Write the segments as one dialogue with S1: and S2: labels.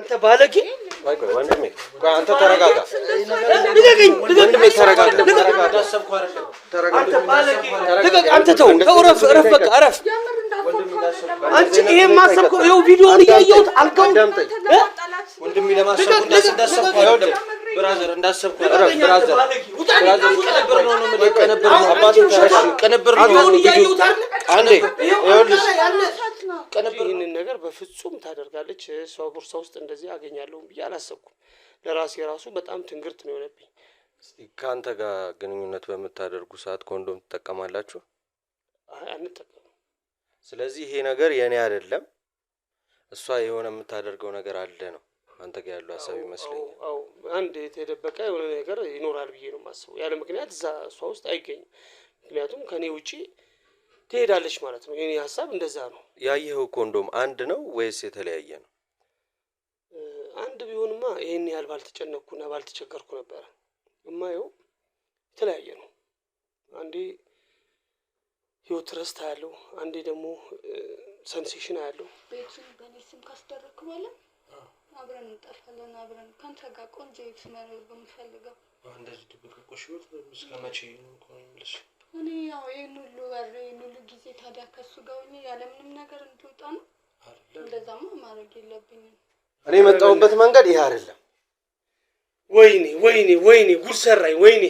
S1: አንተ ባለጌ
S2: ቆይ ወንድሜ አንተ ተረጋጋ
S1: ልቀቀኝ
S2: ወንድሜ ተረጋጋ
S1: አንተ ባለጌ ልቀቅ አንተ ተው እረፍ በቃ እረፍ አንቺ ይሄ ማሰብከው ይኸው ቪዲዮውን እያየሁት አልጋውን
S2: ወንድሜ ለማሰብ እንዳሰብኩ አይደለም ብራዘር እንዳሰብኩ ብራዘር ቀነበር ነው አባቱ ቀነበር ነው
S1: እያየሁት አይደል
S2: አንዴ ይኸውልሽ
S1: ይህንን ነገር በፍጹም ታደርጋለች እሷ ቦርሳ ውስጥ እንደዚህ አገኛለሁ ብዬ አላሰብኩም ለራሴ ራሱ በጣም ትንግርት ነው የሆነብኝ
S2: እስቲ ካንተ ጋር ግንኙነት በመታደርጉ ሰዓት ኮንዶም ትጠቀማላችሁ
S1: አንጠቀም
S2: ስለዚህ ይሄ ነገር የኔ አይደለም እሷ የሆነ የምታደርገው ነገር አለ ነው አንተ ጋር ያለው ሐሳብ ይመስለኛል
S1: አው አንድ የተደበቀ የሆነ ነገር ይኖራል ብዬ ነው የማስበው ያለ ምክንያት እሷ ውስጥ አይገኝም ምክንያቱም ከኔ ውጪ ትሄዳለች ማለት ነው የኔ ሐሳብ እንደዛ ነው
S2: ያየኸው ኮንዶም አንድ ነው ወይስ የተለያየ ነው
S1: አንድ ቢሆንማ ይሄን ያህል ባልተጨነቅኩና ባልተቸገርኩ ነበር እማየው የተለያየ ነው አንዴ ህይወት ረስታ ያለው አንዴ ደግሞ ሰንሴሽን ያለው
S3: ቤቱን በኔ ስም ካስደረኩ በኋላ አብረን እንጠፋለን አብረን ካንተ ጋር ቆንጆ ይስመረው በመፈልገው
S2: እንደዚህ ድብቅቆሽ ወጥ እስከመቼ ነው ቆይልሽ
S3: እኔ ያው ይሄን ሁሉ ወሬ ይሄን ሁሉ ጊዜ ታዲያ ከሱ ጋር ሆኜ ያለ ምንም ነገር እንድወጣ ነው እንደዛማ ማድረግ የለብኝም
S2: እኔ መጣሁበት መንገድ ይሄ አይደለም
S1: ወይኔ ጉድ ሰራኝ ወይኔ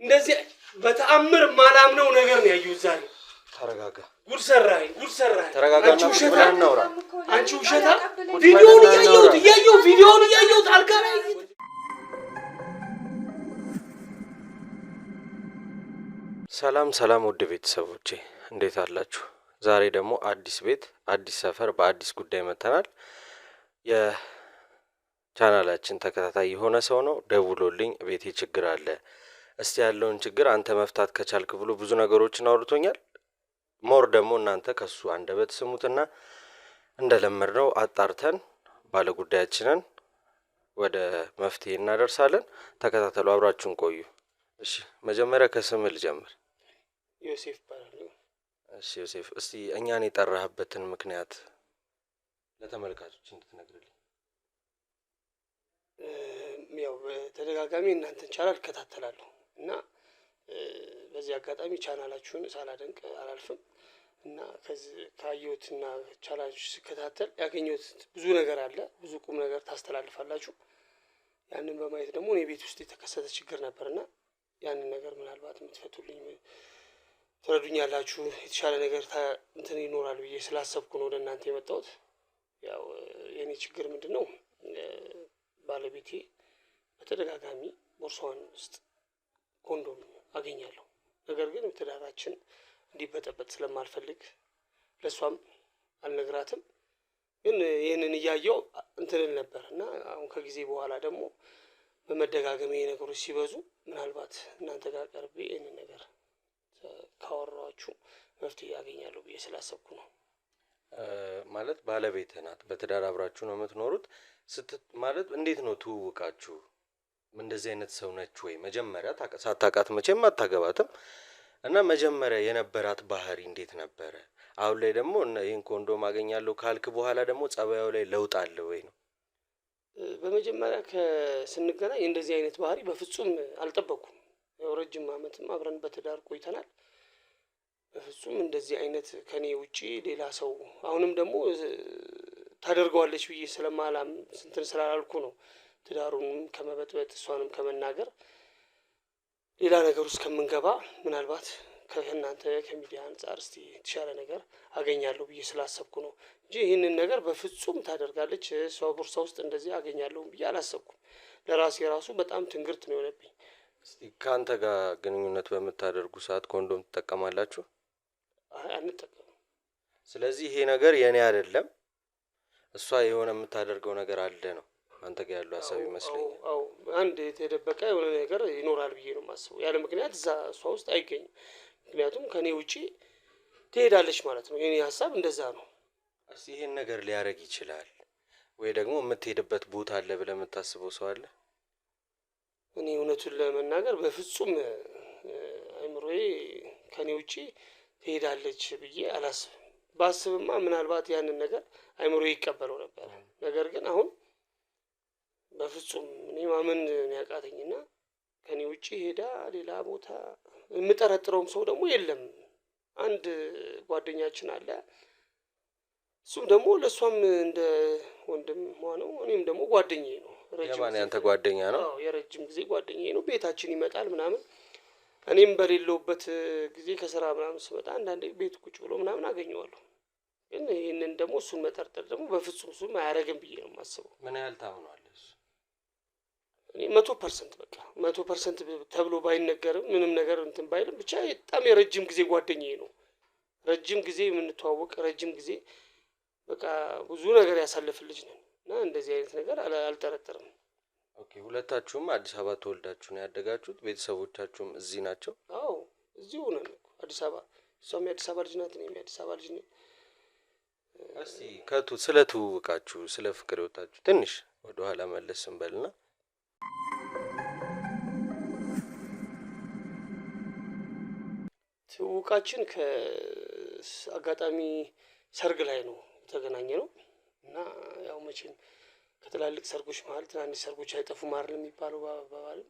S1: እንደዚህ በተአምር ማላምነው ነገር ነው ያዩት ዛሬ
S2: ተረጋጋ
S1: ጉድ ሰራኝ
S2: ተረጋጋና ብለን እናውራ
S1: አንቺ ውሸታ ቪዲዮውን እያየሁት አልጋ ላይ
S2: ሰላም ውድ ቤተሰቦቼ እንዴት አላችሁ ዛሬ ደግሞ አዲስ ቤት አዲስ ሰፈር በአዲስ ጉዳይ መተናል የቻናላችን ተከታታይ የሆነ ሰው ነው ደውሎልኝ ቤቴ ችግር አለ እስቲ ያለውን ችግር አንተ መፍታት ከቻልክ ብሎ ብዙ ነገሮችን አውርቶኛል ሞር ደግሞ እናንተ ከሱ አንደበት ስሙትና እንደለመድነው አጣርተን ባለ ጉዳያችንን ወደ መፍትሄ እናደርሳለን ተከታተሉ አብራችሁን ቆዩ እሺ መጀመሪያ ከስም ልጀምር
S1: ዮሴፍ ባላለው
S2: እሺ ዮሴፍ እስቲ እኛን የጠራህበትን ምክንያት ለተመልካቾች እንድትነግርልኝ
S1: ያው በተደጋጋሚ እናንተን ቻናል እከታተላለሁ እና በዚህ አጋጣሚ ቻናላችሁን ሳላደንቅ አላልፍም እና ከዚህ ካየሁትና ቻናላችሁ ስከታተል ያገኘሁት ብዙ ነገር አለ ብዙ ቁም ነገር ታስተላልፋላችሁ ያንን በማየት ደግሞ እኔ ቤት ውስጥ የተከሰተ ችግር ነበርና ያንን ነገር ምናልባት የምትፈቱልኝ ትረዱኛላችሁ የተሻለ ነገር እንትን ይኖራል ብዬ ስላሰብኩ ነው ወደ እናንተ የመጣሁት ያው የኔ ችግር ምንድነው ባለቤቴ በተደጋጋሚ ቦርሳዋን ውስጥ ኮንዶም አገኛለሁ ነገር ግን ትዳራችን እንዲበጠበጥ ስለማልፈልግ ለሷም አልነግራትም ግን ይሄንን እያየው እንትንል ነበርና አሁን ከጊዜ በኋላ ደግሞ በመደጋገም ነገሮች ሲበዙ ምናልባት እናንተ ጋር ቀርቤ ይሄንን ነገር ካወራችሁ መፍትሄ ያገኛለሁ ብዬ ስላሰብኩ ነው
S2: ማለት ባለቤት ናት በትዳር አብራችሁ ነው የምትኖሩት ማለት እንዴት ነው ትውውቃችሁ እንደዚህ አይነት ሰው ነች ወይ መጀመሪያ ሳታውቃት መቼም አታገባትም እና መጀመሪያ የነበራት ባህሪ እንዴት ነበረ አሁን ላይ ደግሞ ይሄን ኮንዶም አገኛለሁ ካልክ በኋላ ደግሞ ጸባዩ ላይ ለውጥ አለ ወይ ነው
S1: በመጀመሪያ ከስንገናኝ እንደዚህ አይነት ባህሪ በፍጹም አልጠበቅኩም ያው ረጅም ዓመትም አብረን በትዳር ቆይተናል በፍጹም እንደዚህ አይነት ከኔ ውጪ ሌላ ሰው አሁንም ደግሞ ታደርገዋለች ብዬ ስለማላም እንትን ስላላልኩ ነው ትዳሩን ከመበጥበጥ እሷንም ከመናገር ሌላ ነገር ውስጥ ከምንገባ ምናልባት ከእናንተ ከሚዲያ አንፃር እስቲ የተሻለ ነገር አገኛለሁ ብዬ ስላሰብኩ ነው እንጂ ይህንን ነገር በፍጹም ታደርጋለች እሷ ቦርሳ ውስጥ እንደዚህ አገኛለሁ ብዬ አላሰብኩም ለራሴ ራሱ በጣም ትንግርት ነው የሆነብኝ
S2: እስቲ ካንተ ጋር ግንኙነት በመታደርጉ ሰዓት ኮንዶም ትጠቀማላችሁ
S1: አንጠቀምም
S2: ስለዚህ ይሄ ነገር የኔ አይደለም እሷ የሆነ የምታደርገው ነገር አለ ነው አንተ ጋር ያለው ሐሳብ ይመስለኛል
S1: አው አንድ የተደበቀ የሆነ ነገር ይኖራል ብዬ ነው የማስበው ያለ ምክንያት እሷ ውስጥ አይገኝም ምክንያቱም ከኔ ውጪ ትሄዳለች ማለት ነው የኔ ሐሳብ እንደዛ ነው
S2: እስቲ ይሄን ነገር ሊያረግ ይችላል ወይ ደግሞ የምትሄድበት ቦታ አለ ብለህ የምታስበው ሰው አለ
S1: እኔ እውነቱን ለመናገር በፍጹም አይምሮዬ ከኔ ውጪ ትሄዳለች ብዬ አላስብም ባስብማ ምናልባት ያንን ነገር አይምሮዬ ይቀበለው ነበር ነገር ግን አሁን በፍጹም እኔ ማመን ያቃተኝና ከኔ ውጪ ሄዳ ሌላ ቦታ የምጠረጥረውም ሰው ደግሞ የለም። አንድ ጓደኛችን አለ። እሱም ደግሞ ለእሷም እንደ ወንድም ሆነው እኔም ደግሞ ጓደኛዬ ነው።
S2: የማን ያንተ ጓደኛ ነው?
S1: አዎ የረጅም ጊዜ ጓደኛዬ ነው። ቤታችን ይመጣል ምናምን። እኔም በሌለውበት ጊዜ ከስራ ምናምን ስመጣ አንዳንዴ ቤት ቁጭ ብሎ ምናምን አገኘዋለሁ። ግን ይህንን ደግሞ እሱን መጠርጠር ደግሞ በፍጹም እሱም አያደርግም ብዬ ነው የማስበው።
S2: ምን ያህል ታምኗለህ እሱ?
S1: እኔ 100% በቃ 100% ተብሎ ባይነገርም ምንም ነገር እንትን ባይልም ብቻ በጣም የረጅም ጊዜ ጓደኛዬ ነው። ረጅም ጊዜ የምንተዋወቅ ረጅም ጊዜ በቃ ብዙ ነገር ያሳለፍን ልጅ ነን እና እንደዚህ አይነት ነገር አልጠረጠርም።
S2: ኦኬ ሁለታችሁም አዲስ አበባ ተወልዳችሁ ነው ያደጋችሁት? ቤተሰቦቻችሁም እዚህ ናቸው?
S1: አዎ እዚሁ ነን እኮ አዲስ አበባ። እሷም የአዲስ አበባ ልጅ ናት፣ እኔም የአዲስ አበባ ልጅ ነኝ።
S2: እስቲ ስለ ትውውቃችሁ ስለ ፍቅር ህይወታችሁ ትንሽ ወደኋላ መለስ እንበልና
S1: ትውውቃችን ከአጋጣሚ ሰርግ ላይ ነው የተገናኘ ነው እና ያው መቼም ከትላልቅ ሰርጎች መሀል ትናንሽ ሰርጎች አይጠፉም አይደል የሚባለው በባህልም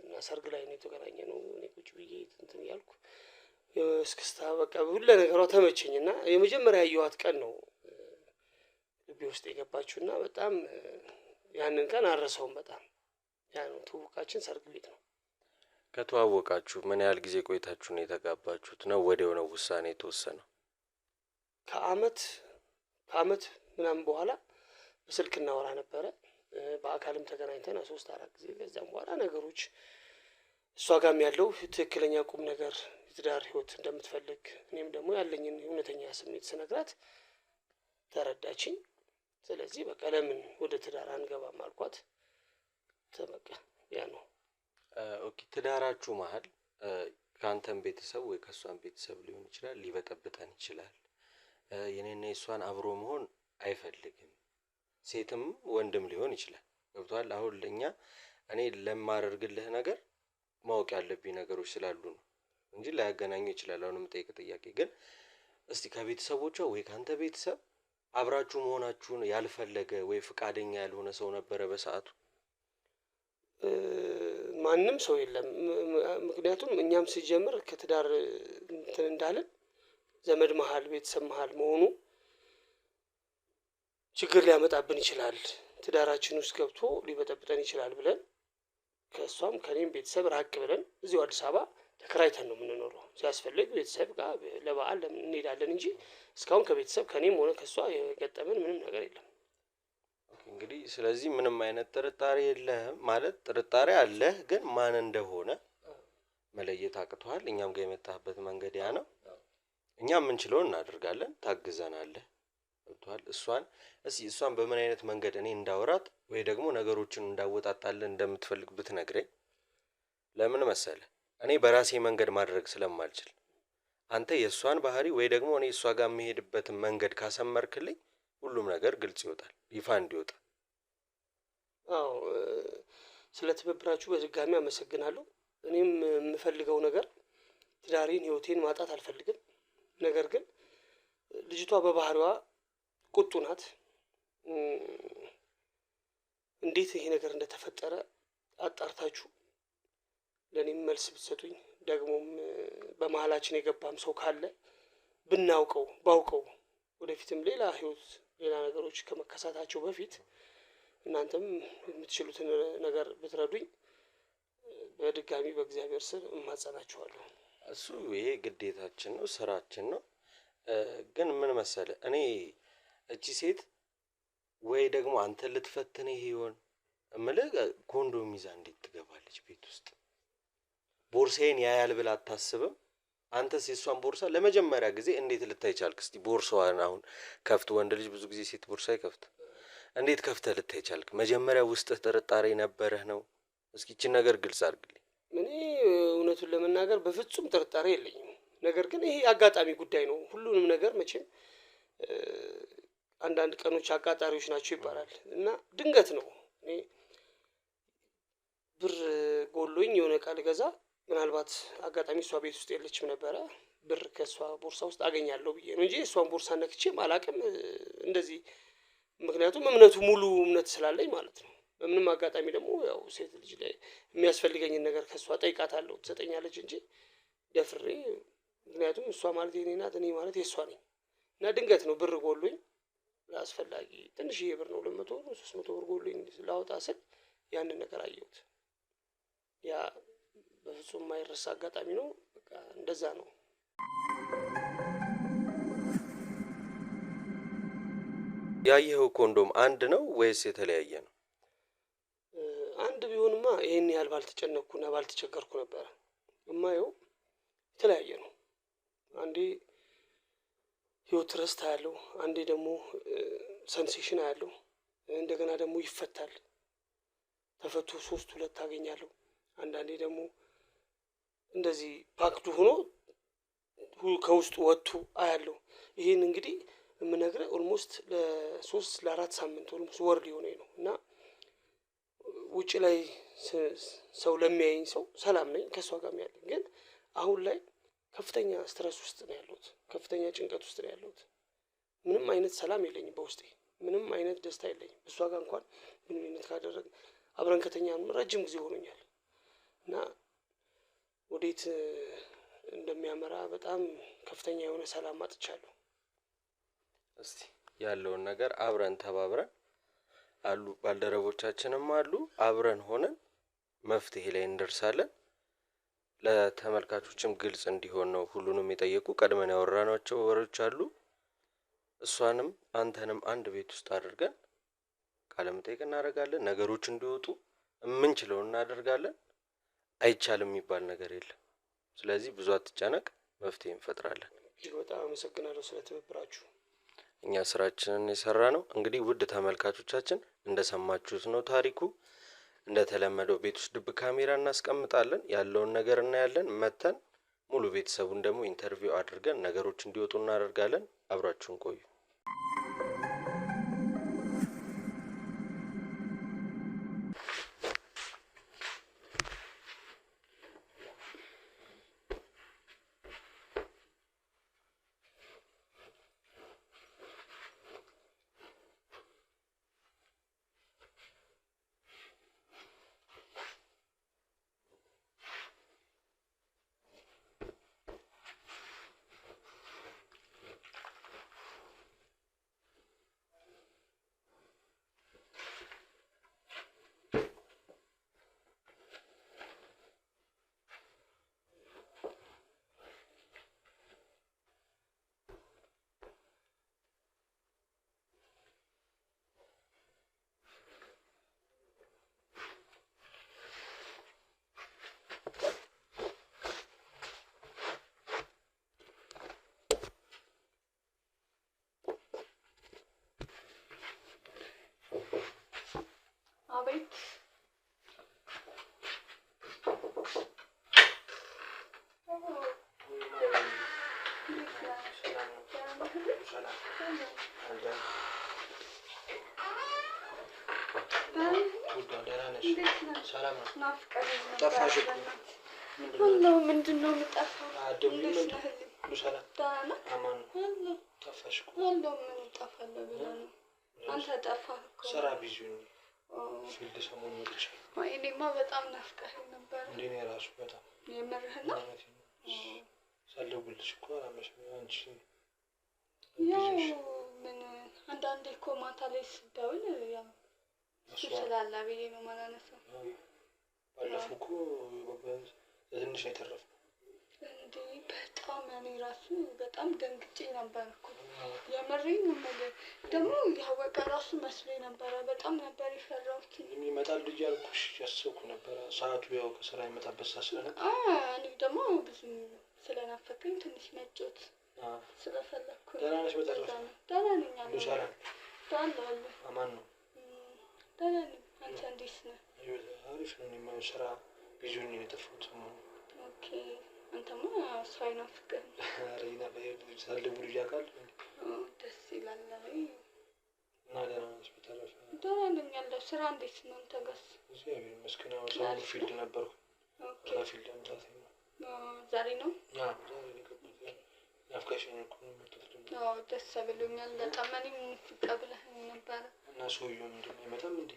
S1: እና ሰርግ ላይ ነው የተገናኘ ነው። እኔ ቁጭ ብዬ እንትን እያልኩ እስክስታ በቃ ሁሉ ነገሯ ተመቸኝ እና የመጀመሪያ ያየኋት ቀን ነው ልቤ ውስጥ የገባችው እና በጣም ያንን ቀን አልረሳውም። በጣም ያ ነው ትውውቃችን፣ ሰርግ ቤት ነው።
S2: ከተዋወቃችሁ ምን ያህል ጊዜ ቆይታችሁ ነው የተጋባችሁት? ነው ወዲያው ነው ውሳኔ የተወሰነው?
S1: ከአመት ምናምን በኋላ በስልክ እናወራ ነበረ። በአካልም ተገናኝተን 3-4 ጊዜ። ከዛም በኋላ ነገሮች እሷ ጋርም ያለው ትክክለኛ ቁም ነገር የትዳር ህይወት እንደምትፈልግ እኔም ደግሞ ያለኝን እውነተኛ ስሜት ስነግራት ተረዳችኝ። ስለዚህ በቃ ለምን ወደ ትዳር አንገባም አልኳት። በቃ ያ ነው።
S2: ኦኬ ትዳራችሁ መሀል ከአንተም ቤተሰብ ወይ ከእሷን ቤተሰብ ሊሆን ይችላል፣ ሊበጠብጠን ይችላል። የኔና የእሷን አብሮ መሆን አይፈልግም። ሴትም ወንድም ሊሆን ይችላል። ገብቶሃል? አሁን ለኛ እኔ ለማደርግልህ ነገር ማወቅ ያለብኝ ነገሮች ስላሉ ነው እንጂ ላያገናኙ ይችላል። አሁን የምጠይቅ ጥያቄ ግን እስቲ ከቤተሰቦቿ ወይ ከአንተ ቤተሰብ አብራችሁ መሆናችሁን ያልፈለገ ወይ ፍቃደኛ ያልሆነ ሰው ነበረ በሰዓቱ?
S1: ማንም ሰው የለም። ምክንያቱም እኛም ሲጀምር ከትዳር እንትን እንዳለን ዘመድ መሀል ቤተሰብ መሀል መሆኑ ችግር ሊያመጣብን ይችላል፣ ትዳራችን ውስጥ ገብቶ ሊበጠብጠን ይችላል ብለን ከእሷም ከኔም ቤተሰብ ራቅ ብለን እዚሁ አዲስ አበባ ተከራይተን ነው የምንኖረው። ሲያስፈልግ ቤተሰብ ጋር ለበዓል ለምን እንሄዳለን እንጂ እስካሁን ከቤተሰብ ከኔም ሆነ ከእሷ የገጠመን ምንም ነገር የለም።
S2: እንግዲህ ስለዚህ ምንም አይነት ጥርጣሬ የለህም ማለት? ጥርጣሬ አለህ ግን ማን እንደሆነ መለየት አቅቶሃል። እኛም ጋር የመጣህበት መንገድ ያ ነው። እኛ የምንችለውን እናደርጋለን፣ ታግዘናለህ። ገብቶሃል? እሷን በምን አይነት መንገድ እኔ እንዳወራት ወይ ደግሞ ነገሮችን እንዳወጣጣለን እንደምትፈልግ ብትነግረኝ። ለምን መሰለህ? እኔ በራሴ መንገድ ማድረግ ስለማልችል አንተ የእሷን ባህሪ ወይ ደግሞ እኔ እሷ ጋር የምሄድበትን መንገድ ካሰመርክልኝ ሁሉም ነገር ግልጽ ይወጣል፣ ይፋ እንዲወጣ።
S1: አዎ ስለ ትብብራችሁ በድጋሚ አመሰግናለሁ። እኔም የምፈልገው ነገር ትዳሬን ህይወቴን ማጣት አልፈልግም። ነገር ግን ልጅቷ በባህሪዋ ቁጡ ናት። እንዴት ይሄ ነገር እንደተፈጠረ አጣርታችሁ ለኔም መልስ ብትሰጡኝ፣ ደግሞም በመሀላችን የገባም ሰው ካለ ባውቀው ወደፊትም ሌላ ህይወት ሌላ ነገሮች ከመከሰታቸው በፊት እናንተም የምትችሉትን ነገር ብትረዱኝ በድጋሚ በእግዚአብሔር ስር እማጸናችኋለሁ።
S2: እሱ ይሄ ግዴታችን ነው፣ ስራችን ነው። ግን ምን መሰለ እኔ እቺ ሴት ወይ ደግሞ አንተ ልትፈትን ይሆን እምልህ ኮንዶም ይዛ እንዴት ትገባለች ቤት ውስጥ? ቦርሳዬን ያያል ብላ አታስብም? አንተስ የሷን ቦርሳ ለመጀመሪያ ጊዜ እንዴት ልታይ ቻልክ? እስቲ ቦርሳዋን አሁን ከፍት ወንድ ልጅ ብዙ ጊዜ ሴት ቦርሳ ይከፍት። እንዴት ከፍተህ ልታይ ቻልክ? መጀመሪያ ውስጥህ ጥርጣሬ ነበረህ ነው? እስኪ እቺን ነገር ግልጽ አድርግልኝ።
S1: እኔ እውነቱን ለመናገር በፍጹም ጥርጣሬ የለኝም። ነገር ግን ይሄ አጋጣሚ ጉዳይ ነው። ሁሉንም ነገር መቼም አንዳንድ ቀኖች አቃጣሪዎች ናቸው ይባላል እና ድንገት ነው። እኔ ብር ጎሎኝ የሆነ ዕቃ ልገዛ ምናልባት አጋጣሚ እሷ ቤት ውስጥ የለችም ነበረ። ብር ከእሷ ቦርሳ ውስጥ አገኛለሁ ብዬ ነው እንጂ እሷን ቦርሳ ነክቼም አላውቅም እንደዚህ። ምክንያቱም ሙሉ እምነት ስላለኝ ማለት ነው። በምንም አጋጣሚ ደግሞ ያው ሴት ልጅ ላይ የሚያስፈልገኝን ነገር ከእሷ ጠይቃታለሁ፣ ትሰጠኛለች እንጂ ደፍሬ ምክንያቱም እሷ ማለት የኔ ናት፣ እኔ ማለት የእሷ ነኝ። እና ድንገት ነው ብር ጎሎኝ ለአስፈላጊ ትንሽዬ ብር ነው 200 ብር 300 ብር ጎሎኝ ላወጣ ስል ያንን ነገር አየሁት። ያ በፍጹም የማይረሳ አጋጣሚ ነው። በቃ እንደዛ ነው።
S2: ያየኸው ኮንዶም አንድ ነው ወይስ የተለያየ ነው?
S1: አንድ ቢሆንማ ይሄን ያህል ባልተጨነቅኩና ባልተቸገርኩ ነበረ። የማየው የተለያየ ነው። አንዴ ህይወት ረስታ ያለው፣ አንዴ ደግሞ ሰንሴሽን አያለው፣ እንደገና ደግሞ ይፈታል። ተፈቶ 3 2 አገኛለሁ። አንዳንዴ ደግሞ እንደዚህ ፓክዱ ሆኖ ከውስጡ ወጥቶ አያለው። ይሄን እንግዲህ የምነግርህ ኦልሞስት ለ3 ለ4 ሳምንት ኦልሞስት ወር ሊሆነኝ ነው። እና ውጭ ላይ ሰው ለሚያየኝ ሰው ሰላም ነኝ ከሷ ጋር ያለኝ፣ ግን አሁን ላይ ከፍተኛ ስትረስ ውስጥ ነው ያለሁት። ከፍተኛ ጭንቀት ውስጥ ነው ያለሁት። ምንም አይነት ሰላም የለኝም በውስጤ፣ ምንም አይነት ደስታ የለኝም። እሷ ጋር እንኳን ግንኙነት ካደረግን አብረን ከተኛን ረጅም ጊዜ ሆኖኛል። እና ወዴት እንደሚያመራ በጣም ከፍተኛ የሆነ ሰላም አጥቻለሁ።
S2: እስቲ ያለውን ነገር አብረን ተባብረን አሉ ባልደረቦቻችንም አሉ አብረን ሆነን መፍትሄ ላይ እንደርሳለን። ለተመልካቾችም ግልጽ እንዲሆን ነው ሁሉንም የጠየቁ ቀድመን ያወራናቸው ወሬዎች አሉ። እሷንም አንተንም አንድ ቤት ውስጥ አድርገን ቃለ መጠይቅ እናደርጋለን። ነገሮች እንዲወጡ የምንችለውን እናደርጋለን። አይቻልም የሚባል ነገር የለም። ስለዚህ ብዙ አትጨነቅ፣ መፍትሄ እንፈጥራለን።
S1: እጅግ በጣም አመሰግናለሁ ስለ ትብብራችሁ።
S2: እኛ ስራችንን የሰራነው እንግዲህ ውድ ተመልካቾቻችን እንደሰማችሁት ነው ታሪኩ። እንደተለመደው ቤት ውስጥ ድብ ካሜራ እናስቀምጣለን፣ ያለውን ነገር እናያለን። መተን ሙሉ ቤተሰቡን ደግሞ ኢንተርቪው አድርገን ነገሮች እንዲወጡ እናደርጋለን። አብራችሁን ቆዩ።
S3: አቤት ምንድን ነው የምጠፋው? አንተ ጠፋህ እኮ
S1: ስራ ቢዚ ነኝ። ፊልድ ሰሞኑን ልጅ
S3: እኔማ በጣም ናፍቀኸኝ ነበር።
S1: እኔ ራሱ በጣም
S3: የምርህን ነው።
S1: ሳልደውልልሽ እኮ አላመሸም። አንቺ
S3: ያው ምን አንዳንዴ እኮ ማታ ላይ ስደውል ያው እሱ ስላለ ብዬ ነው የማላነሳው።
S1: ባለፈው እኮ ትንሽ ነው የተረፈው።
S3: እንዴ በጣም እኔ ራሱ በጣም ደንግጬ ነበር እኮ የምሬን ነው የምልህ። ደግሞ ያወቀ ራሱ መስሎኝ ነበረ። በጣም ነበር የፈራሁት።
S1: ይመጣል ልጅ ያልኩሽ ያሰብኩ ነበረ። ሰዓቱ ያው ከስራ የመጣበት ሰዓት ስለነበር
S3: እኔ ደግሞ ብዙ ስለናፈቀኝ ትንሽ መጫወት ስለፈለኩ።
S1: ደህና ነሽ? በተረፈ
S3: ደህና ነኝ። አለ
S1: አማን ነው።
S3: ደህና ነኝ። አንተ እንዴት ነህ?
S1: አሪፍ ነው። እኔማ ስራ ቢዚ ነኝ የጠፋሁት ሰሞኑን።
S3: ኦኬ አንተማ ሰው አይናፍቅህም?
S1: ኧረ ይናፍቀኛል። ሳልደውል ያውቃል።
S3: ደስ ይላል።
S1: እና ደህና ነሽ? በተረፈ
S3: ደህና ነኝ ያለው። ስራ እንዴት ነው አንተ ጋርስ?
S1: እግዚአብሔር ይመስገን። ሰሞኑን ፊልድ ነበርኩ። ከፊልድ አምጣት ነው።
S3: ዛሬ ነው?
S1: ዛሬ ነው የገባሁት። ናፍቀሽኝ እኮ ነው የመጣሁት ደግሞ።
S3: ደስ ብሎኛል በጣም። እኔም ፍቅር ብለኸኝ ነበረ።
S1: እና ሰውዬው ምንድን ነው አይመጣም እንዴ?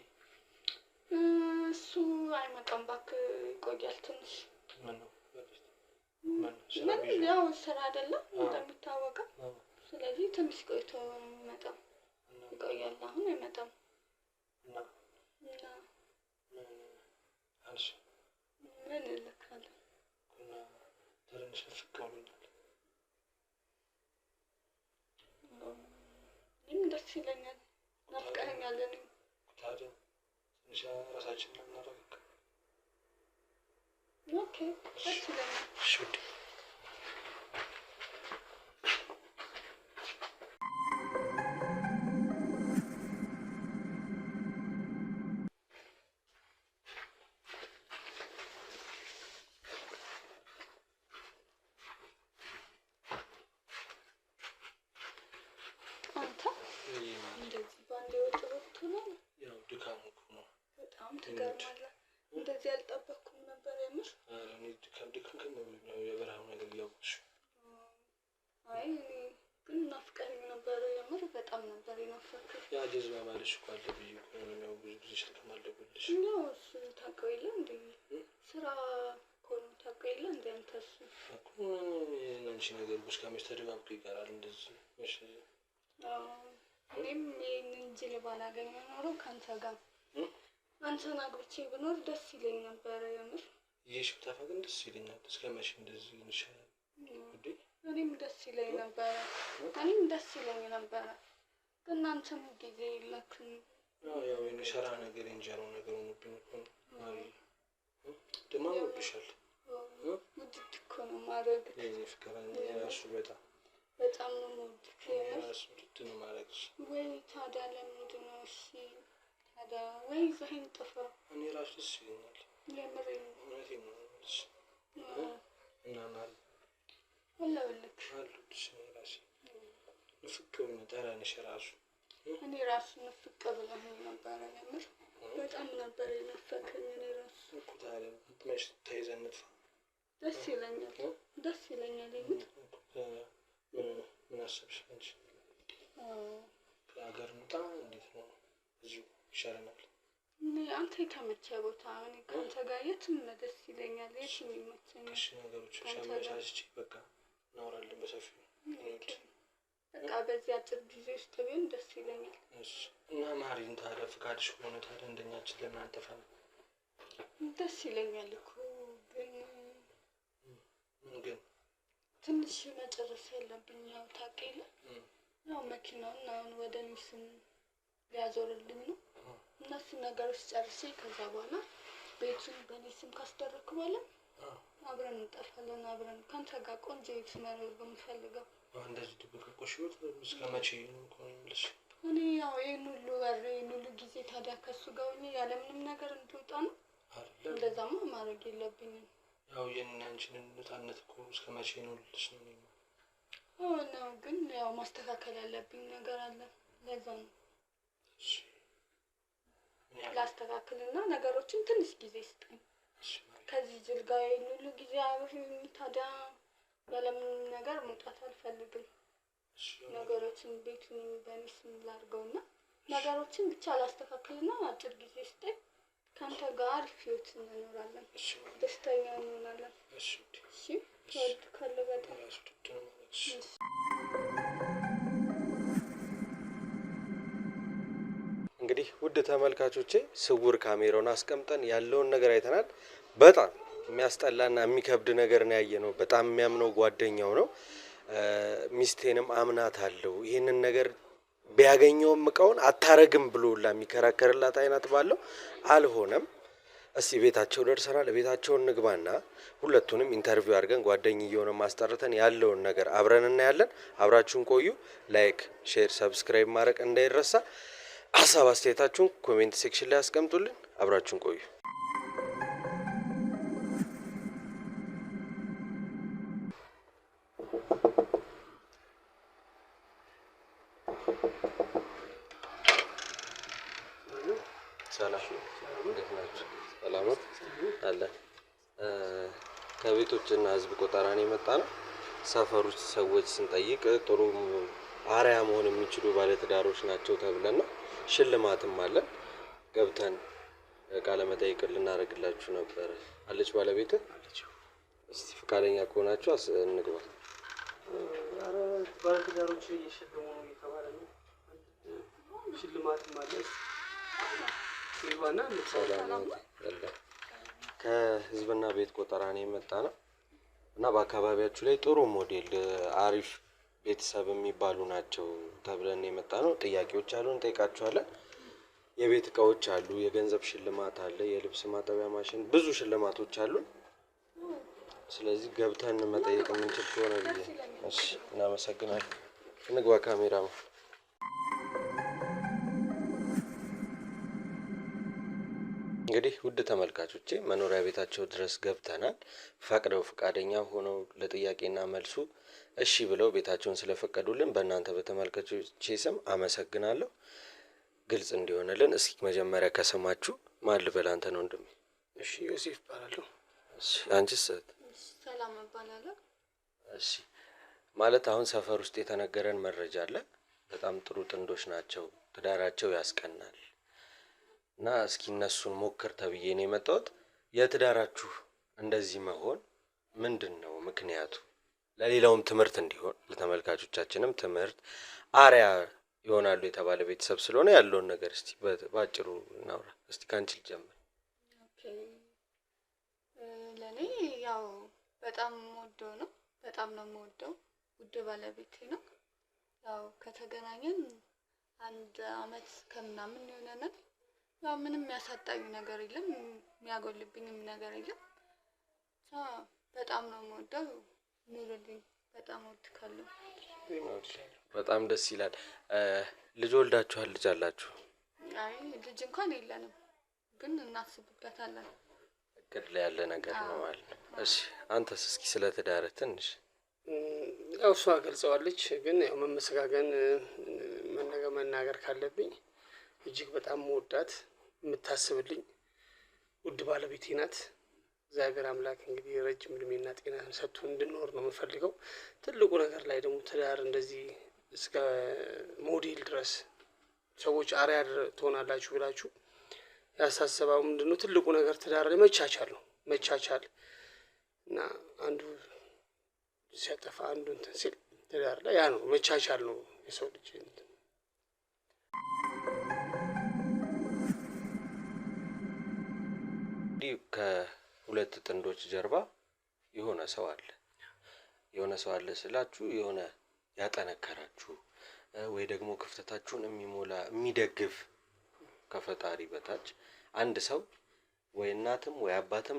S3: እሱ አይመጣም እባክህ ይቆያል ትንሽ።
S1: ምን ነው
S3: ምን ያው ስራ አይደለም እንደሚታወቀው። ስለዚህ ትንሽ ቆይቶ ነው የሚመጣው። ይቆያል አሁን አይመጣም።
S1: እና አልሽ
S3: ምን እልካለሁ
S1: እና ትንሽ ፍቅሩኛል።
S3: እኔም ደስ ይለኛል። ናፍቀኸኛል። እኔም
S1: ታዲያ ትንሽ ራሳችንን እናረጋጋ።
S3: ኦኬ ደስ ይለኛል።
S1: ሹድ
S3: አንተ እንደዚህ ባንዴ ወጪ ወጥቶ ነው?
S1: ያው ድካም እኮ ነው።
S3: በጣም ትገርማለህ። እንደዚህ አልጠበቅኩም ነበር የምር።
S1: እኔ ድካም ነው የበረሃው ነገር እያወቅሽ።
S3: አይ ግን ናፍቀኸኝ ነበር የምር። በጣም ነበር የናፈቅኩት።
S1: ያ ጀዝባ ማለሽ እኮ አለብኝ እኮ ነው። ያው ብዙ ጊዜ ስልክም አልደወልልሽ።
S3: ያው እሱ ታውቀው የለ እንዴ ስራ እኮ ነው። ታውቀው የለ እንዴ አንተ እሱ
S1: እኮ አንቺ ነገር እስከመቼ ተደባብቆ ይቀራል እንደዚህ? እሺ
S3: እኔም ይህንን ጅል ባላገኝ ኖሮ ከአንተ ጋር አንተን አግብቼ ብኖር ደስ ይለኝ ነበረ የምር።
S1: ይሄሽ ብታፋ ግን ደስ ይለኛል። እስከመቼ እንደዚህ እንሻላለን እንዴ?
S3: እኔም ደስ ይለኝ ነበረ። እኔም ደስ ይለኝ ነበረ። ግን አንተም ጊዜ የለክም።
S1: ያው የሰራ ነገር የእንጀራው ነገር ሆኖብኝ እኮ ነው። ደግሞ አምሮብሻል።
S3: ውድድ እኮ ነው ማድረግ።
S1: የኔ ፍቅር እራሱ
S3: በጣም ነው የምወድህ የምር።
S1: እራሱ ውድድ ነው ማድረግሽ።
S3: ወይ ታዲያ ለምንድን ነው እሺ? ታዲያ ወይ ይዘኸኝ ጥፋ።
S1: እኔ እራሱ ደስ ይለኛል
S3: የምሬን ነው።
S1: እውነቴን ነው የምልሽ። እና ማለት
S3: አለሁልህ
S1: አሉልሽ እራሴ ንፍቅ ብሎ ጠረንሽ እራሱ
S3: እኔ ራሱ ንፍቅ ብለኸኝ ነበረ የምር። በጣም ነበር የናፈቀኝ እኔ ራሱ
S1: እኮ። ታዲያ መች ተይዘን እንጥፋ?
S3: ደስ ይለኛል። ደስ ይለኛል የምር።
S1: ምን አሰብሽ አንቺ? ከሀገር እንውጣ? እንዴት ነው? እዚሁ ይሻለናል።
S3: እኔ አንተ የተመቸ ቦታ እኔ ከአንተ ጋር የትም ደስ ይለኛል። የትም ይመቸኛል።
S1: እሺ ነገሮች አመቻችቼ በቃ እናወራለን በሰፊው።
S3: በቃ በዚህ አጭር ጊዜ ውስጥ ቢሆን ደስ ይለኛል።
S1: እሺ እና ማሪን ታዲያ ፍቃድሽ ከሆነ ታዲያ እንደኛችን ለምን አንጠፋም?
S3: ደስ ይለኛል እኮ
S1: ግን
S3: ትንሽ መጨረስ ያለብኝ ያው ታውቂለ ያው መኪናውን አሁን ወደ እኔ ስም ሊያዞርልኝ ነው። እነሱ ነገሮች ጨርሼ ከዛ በኋላ ቤቱን በእኔ ስም ካስደረግኩ በኋላ አብረን እንጠፋለን። አብረን ከአንተ ጋር ቆንጆ ቤት መኖር በምፈልገው።
S1: እንደዚህ ድብቅቆሽ ህይወት እስከ መቼ ነው እኮ የምልሽ?
S3: እኔ ያው ይህን ሁሉ ወሬ ይህን ሁሉ ጊዜ ታዲያ ከሱ ጋር ሆኜ ያለምንም ነገር እንድወጣ ነው? እንደዛማ ማድረግ የለብኝም።
S1: ያው የእናንቺን ነፃነት እኮ እስከ መቼ ነው ልልሽ ነው።
S3: ነው ግን ያው ማስተካከል ያለብኝ ነገር አለ። ለዛ ነው ላስተካክልና ነገሮችን ትንሽ ጊዜ ስጠኝ። ከዚህ ጅል ጋር ይህን ሁሉ ጊዜ አብሬ ታዲያ ያለምንም ነገር መውጣት አልፈልግም። ነገሮችን ቤቱን በእኔ ስም ላድርገውና ነገሮችን ብቻ ላስተካክልና አጭር ጊዜ ስጠኝ። ከአንተ ጋር አሪፍ ህይወት እንኖራለን። ደስተኛ እንሆናለን። እሺ ትወድካለህ በጣም።
S2: እንግዲህ ውድ ተመልካቾቼ ስውር ካሜራውን አስቀምጠን ያለውን ነገር አይተናል። በጣም የሚያስጠላና የሚከብድ ነገር ነው ያየነው። በጣም የሚያምነው ጓደኛው ነው። ሚስቴንም አምናታለሁ ይህንን ነገር ቢያገኘውም እቃውን አታረግም ብሎ የሚከራከርላት አይነት ባለው አልሆነም። እስቲ ቤታቸው ደርሰናል። ቤታቸውን እንግባና ሁለቱንም ኢንተርቪው አድርገን ጓደኛዬውን ማስጠርተን ያለውን ነገር አብረን እናያለን። አብራችሁን ቆዩ። ላይክ፣ ሼር፣ ሰብስክራይብ ማድረግ እንዳይረሳ። ሀሳብ አስተያየታችሁን ኮሜንት ሴክሽን ላይ አስቀምጡልን። አብራችሁን ቆዩ። ሰላም እንዴት ናችሁ? ሰላም አለ። ከቤቶችና ህዝብ ቆጠራ ነው የመጣ ነው። ሰፈር ውስጥ ሰዎች ስንጠይቅ ጥሩ አርአያ መሆን የሚችሉ ባለትዳሮች ናቸው ተብለን ነው። ሽልማትም አለን። ገብተን ቃለ መጠይቅ ልናደርግላችሁ ነበር። አለች ባለቤት?
S1: አለች።
S2: እስቲ ፈቃደኛ ከሆናችሁ እንግባ።
S1: ኧረ ባለትዳሮች እየሸለሙ ነው እየተባለ ነው። ሽልማትም አለ። ይባና
S2: ሰላም ከህዝብና ቤት ቆጠራ ነው የመጣ ነው እና በአካባቢያችሁ ላይ ጥሩ ሞዴል አሪፍ ቤተሰብ የሚባሉ ናቸው ተብለን የመጣ ነው። ጥያቄዎች አሉ፣ እንጠይቃችኋለን። የቤት እቃዎች አሉ፣ የገንዘብ ሽልማት አለ፣ የልብስ ማጠቢያ ማሽን፣ ብዙ ሽልማቶች አሉ። ስለዚህ ገብተን መጠየቅ የምንችል ከሆነ ብዬ። እሺ፣ እናመሰግናለን። እንግባ ካሜራ። እንግዲህ ውድ ተመልካቾቼ መኖሪያ ቤታቸው ድረስ ገብተናል። ፈቅደው ፈቃደኛ ሆነው ለጥያቄና መልሱ እሺ ብለው ቤታቸውን ስለፈቀዱልን በእናንተ በተመልካቾቼ ስም አመሰግናለሁ። ግልጽ እንዲሆንልን እስኪ መጀመሪያ ከስማችሁ ማን ልበል? አንተ ነው ወንድሜ?
S1: እሺ፣ ዮሴፍ እባላለሁ።
S2: እሺ፣ አንቺስ?
S3: ሰላም እባላለሁ።
S2: እሺ፣ ማለት አሁን ሰፈር ውስጥ የተነገረን መረጃ አለ። በጣም ጥሩ ጥንዶች ናቸው፣ ትዳራቸው ያስቀናል እና እስኪ እነሱን ሞክር ተብዬ ነው የመጣሁት። የትዳራችሁ እንደዚህ መሆን ምንድን ነው ምክንያቱ? ለሌላውም ትምህርት እንዲሆን ለተመልካቾቻችንም ትምህርት አርያ ይሆናሉ የተባለ ቤተሰብ ስለሆነ ያለውን ነገር እስቲ ባጭሩ እናውራ። እስቲ ካንቺ ልጀምር።
S3: ለኔ ያው በጣም የምወደው ነው። በጣም ነው የምወደው። ውድ ባለቤቴ ነው። ያው ከተገናኘን 1 አመት ከምናምን ይሆነናል። ያው ምንም ያሳጣኝ ነገር የለም፣ የሚያጎልብኝም ነገር የለም። በጣም ነው የምወደው። ኑርልኝ። በጣም እወድካለሁ።
S2: በጣም ደስ ይላል። ልጅ ወልዳችኋል? ልጅ አላችሁ?
S3: አይ ልጅ እንኳን የለንም፣ ግን እናስብበታለን።
S2: እቅድ ላይ ያለ ነገር ነው ማለት ነው። እሺ አንተስ እስኪ ስለ ትዳርህ ትንሽ።
S1: ያው እሷ ገልጸዋለች፣ ግን ያው መመሰጋገን መናገር ካለብኝ እጅግ በጣም መወዳት የምታስብልኝ ውድ ባለቤቴ ናት። እግዚአብሔር አምላክ እንግዲህ ረጅም እድሜና ጤና ሰጥቶ እንድንኖር ነው የምፈልገው። ትልቁ ነገር ላይ ደግሞ ትዳር እንደዚህ እስከ ሞዴል ድረስ ሰዎች አርአያ ትሆናላችሁ ብላችሁ ያሳሰባው ምንድነው? ትልቁ ነገር ትዳር ላይ መቻቻል ነው። መቻቻል እና አንዱ ሲያጠፋ አንዱ እንትን ሲል ትዳር ላይ ያ ነው መቻቻል ነው የሰው ልጅ እንትን።
S2: እንዲህ ከሁለት ጥንዶች ጀርባ የሆነ ሰው አለ። የሆነ ሰው አለ ስላችሁ የሆነ ያጠነከራችሁ ወይ ደግሞ ክፍተታችሁን የሚሞላ የሚደግፍ ከፈጣሪ በታች አንድ ሰው ወይ እናትም ወይ አባትም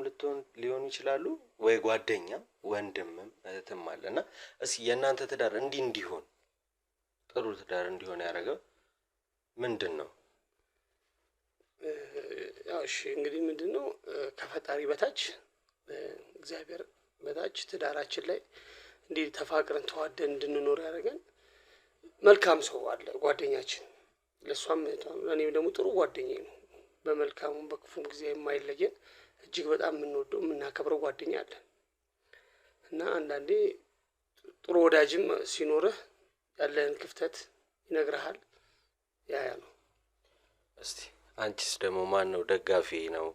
S2: ሊሆኑ ይችላሉ፣ ወይ ጓደኛ ወንድምም እህትም አለና እስኪ የእናንተ ትዳር እንዲሆን ጥሩ ትዳር እንዲሆን ያደረገው ምንድን ነው?
S1: ያው እሺ እንግዲህ ምንድነው ከፈጣሪ በታች እግዚአብሔር በታች ትዳራችን ላይ እንዲህ ተፋቅረን ተዋደን እንድንኖር ያደረገን መልካም ሰው አለ፣ ጓደኛችን። ለሷም ለኔም ደግሞ ጥሩ ጓደኛዬ ነው። በመልካሙም በክፉም ጊዜ የማይለየን እጅግ በጣም የምንወደው የምናከብረው ጓደኛ አለ እና አንዳንዴ ጥሩ ወዳጅም ሲኖርህ ያለህን ክፍተት ይነግርሃል። ያ ነው።
S2: እስቲ አንቺስ ደግሞ ማን ነው ደጋፊ ነው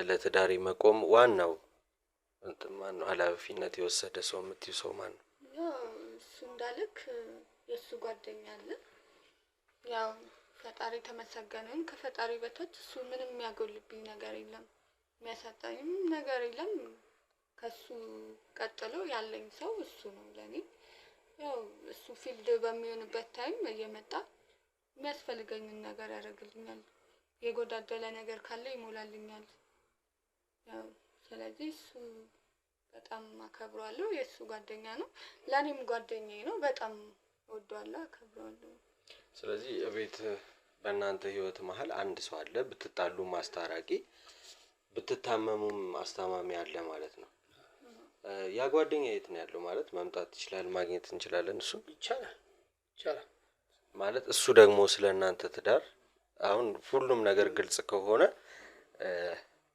S2: ለትዳሬ መቆም ዋናው እንትን ማን ነው ኃላፊነት የወሰደ ሰው የምትይው ሰው ማን ነው?
S3: ያው እሱ እንዳልክ የእሱ ጓደኛ አለ። ያው ፈጣሪ ተመሰገነን። ከፈጣሪ በታች እሱ ምንም የሚያጎልብኝ ነገር የለም፣ የሚያሳጣኝም ነገር የለም። ከሱ ቀጥሎ ያለኝ ሰው እሱ ነው ለኔ። ያው እሱ ፊልድ በሚሆንበት ታይም እየመጣ የሚያስፈልገኝን ነገር ያደርግልኛል። የጎዳደለ ነገር ካለ ይሞላልኛል። ያው ስለዚህ እሱ በጣም አከብረዋለሁ። የእሱ ጓደኛ ነው፣ ለኔም ጓደኛዬ ነው። በጣም እወደዋለሁ፣ አከብረዋለሁ።
S2: ስለዚህ ቤት በእናንተ ህይወት መሀል አንድ ሰው አለ፣ ብትጣሉ ማስታራቂ፣ ብትታመሙም አስታማሚ አለ ማለት ነው። ያ ጓደኛ የት ነው ያለው? ማለት መምጣት ይችላል፣ ማግኘት እንችላለን? እሱ
S1: ይቻላል
S2: ማለት እሱ ደግሞ ስለ እናንተ ትዳር አሁን ሁሉም ነገር ግልጽ ከሆነ